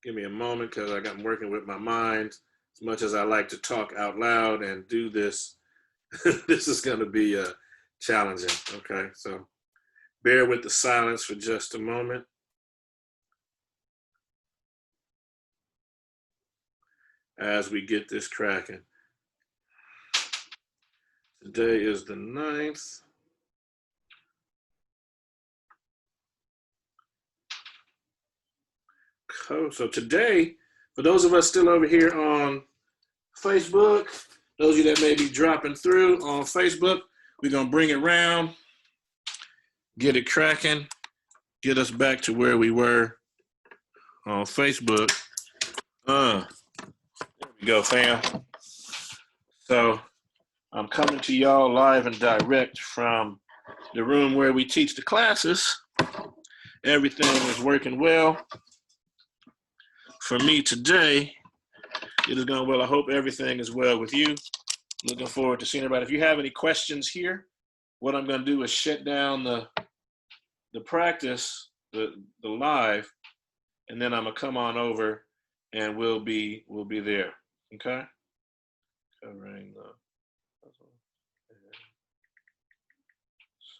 Give me a moment because I'm working with my mind. As much as I like to talk out loud and do this, this is going to be challenging, okay? So bear with the silence for just a moment. As we get this cracking. Today is the 9th. So today, for those of us still over here on Facebook, those of you that may be dropping through on Facebook, we're going to bring it around, get it cracking, get us back to where we were on Facebook. There we go, fam. So I'm coming to y'all live and direct from the room where we teach the classes. Everything is working well for me today. It is going well. I hope everything is well with you. Looking forward to seeing everybody. If you have any questions here, what I'm going to do is shut down the practice, the live, and then I'm going to come on over and we'll be there. Okay? Covering the puzzle and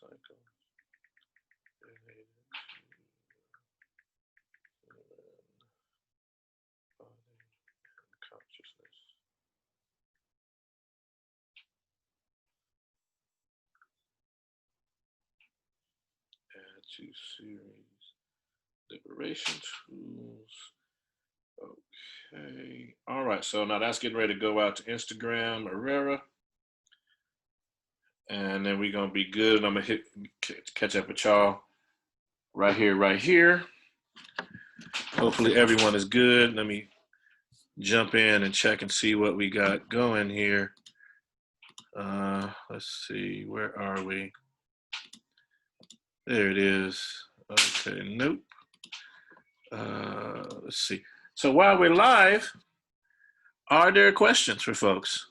cycle. Consciousness. Add to series. Liberation tools. Okay. All right. So now that's getting ready to go out to Instagram, Herrera. And then we're going to be good. I'm going to catch up with y'all right here. Hopefully everyone is good. Let me jump in and check and see what we got going here. Let's see, where are we? There it is. Okay, nope. Let's see. So while we're live, are there questions for folks?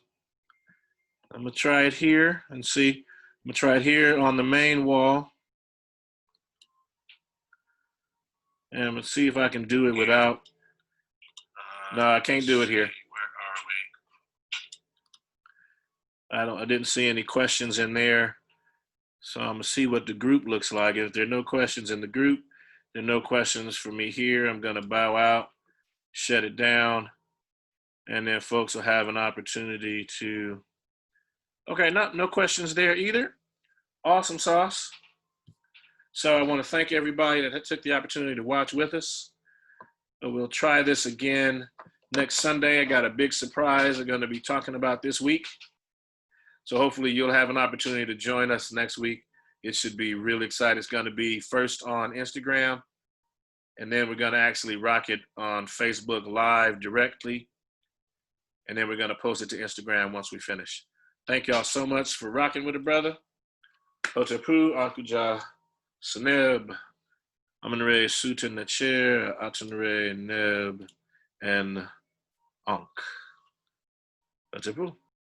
I'm gonna try it here and see. I'm gonna try it here on the main wall. And I'm gonna see if I can do it without. No, I can't do it here. Where are we? I didn't see any questions in there. So I'm gonna see what the group looks like. If there are no questions in the group, there are no questions for me here. I'm gonna bow out, shut it down, and then folks will have an opportunity to. Okay, no questions there either. Awesome sauce. So I want to thank everybody that took the opportunity to watch with us. We'll try this again next Sunday. I got a big surprise I'm going to be talking about this week. So hopefully you'll have an opportunity to join us next week. It should be really exciting. It's going to be first on Instagram, and then we're going to actually rock it on Facebook Live directly. And then we're going to post it to Instagram once we finish. Thank y'all so much for rocking with a brother. Otapu, Akuja, Seneb, Amanre, Sutin, the chair, Atanre, Neb, and Ankh. Otapu.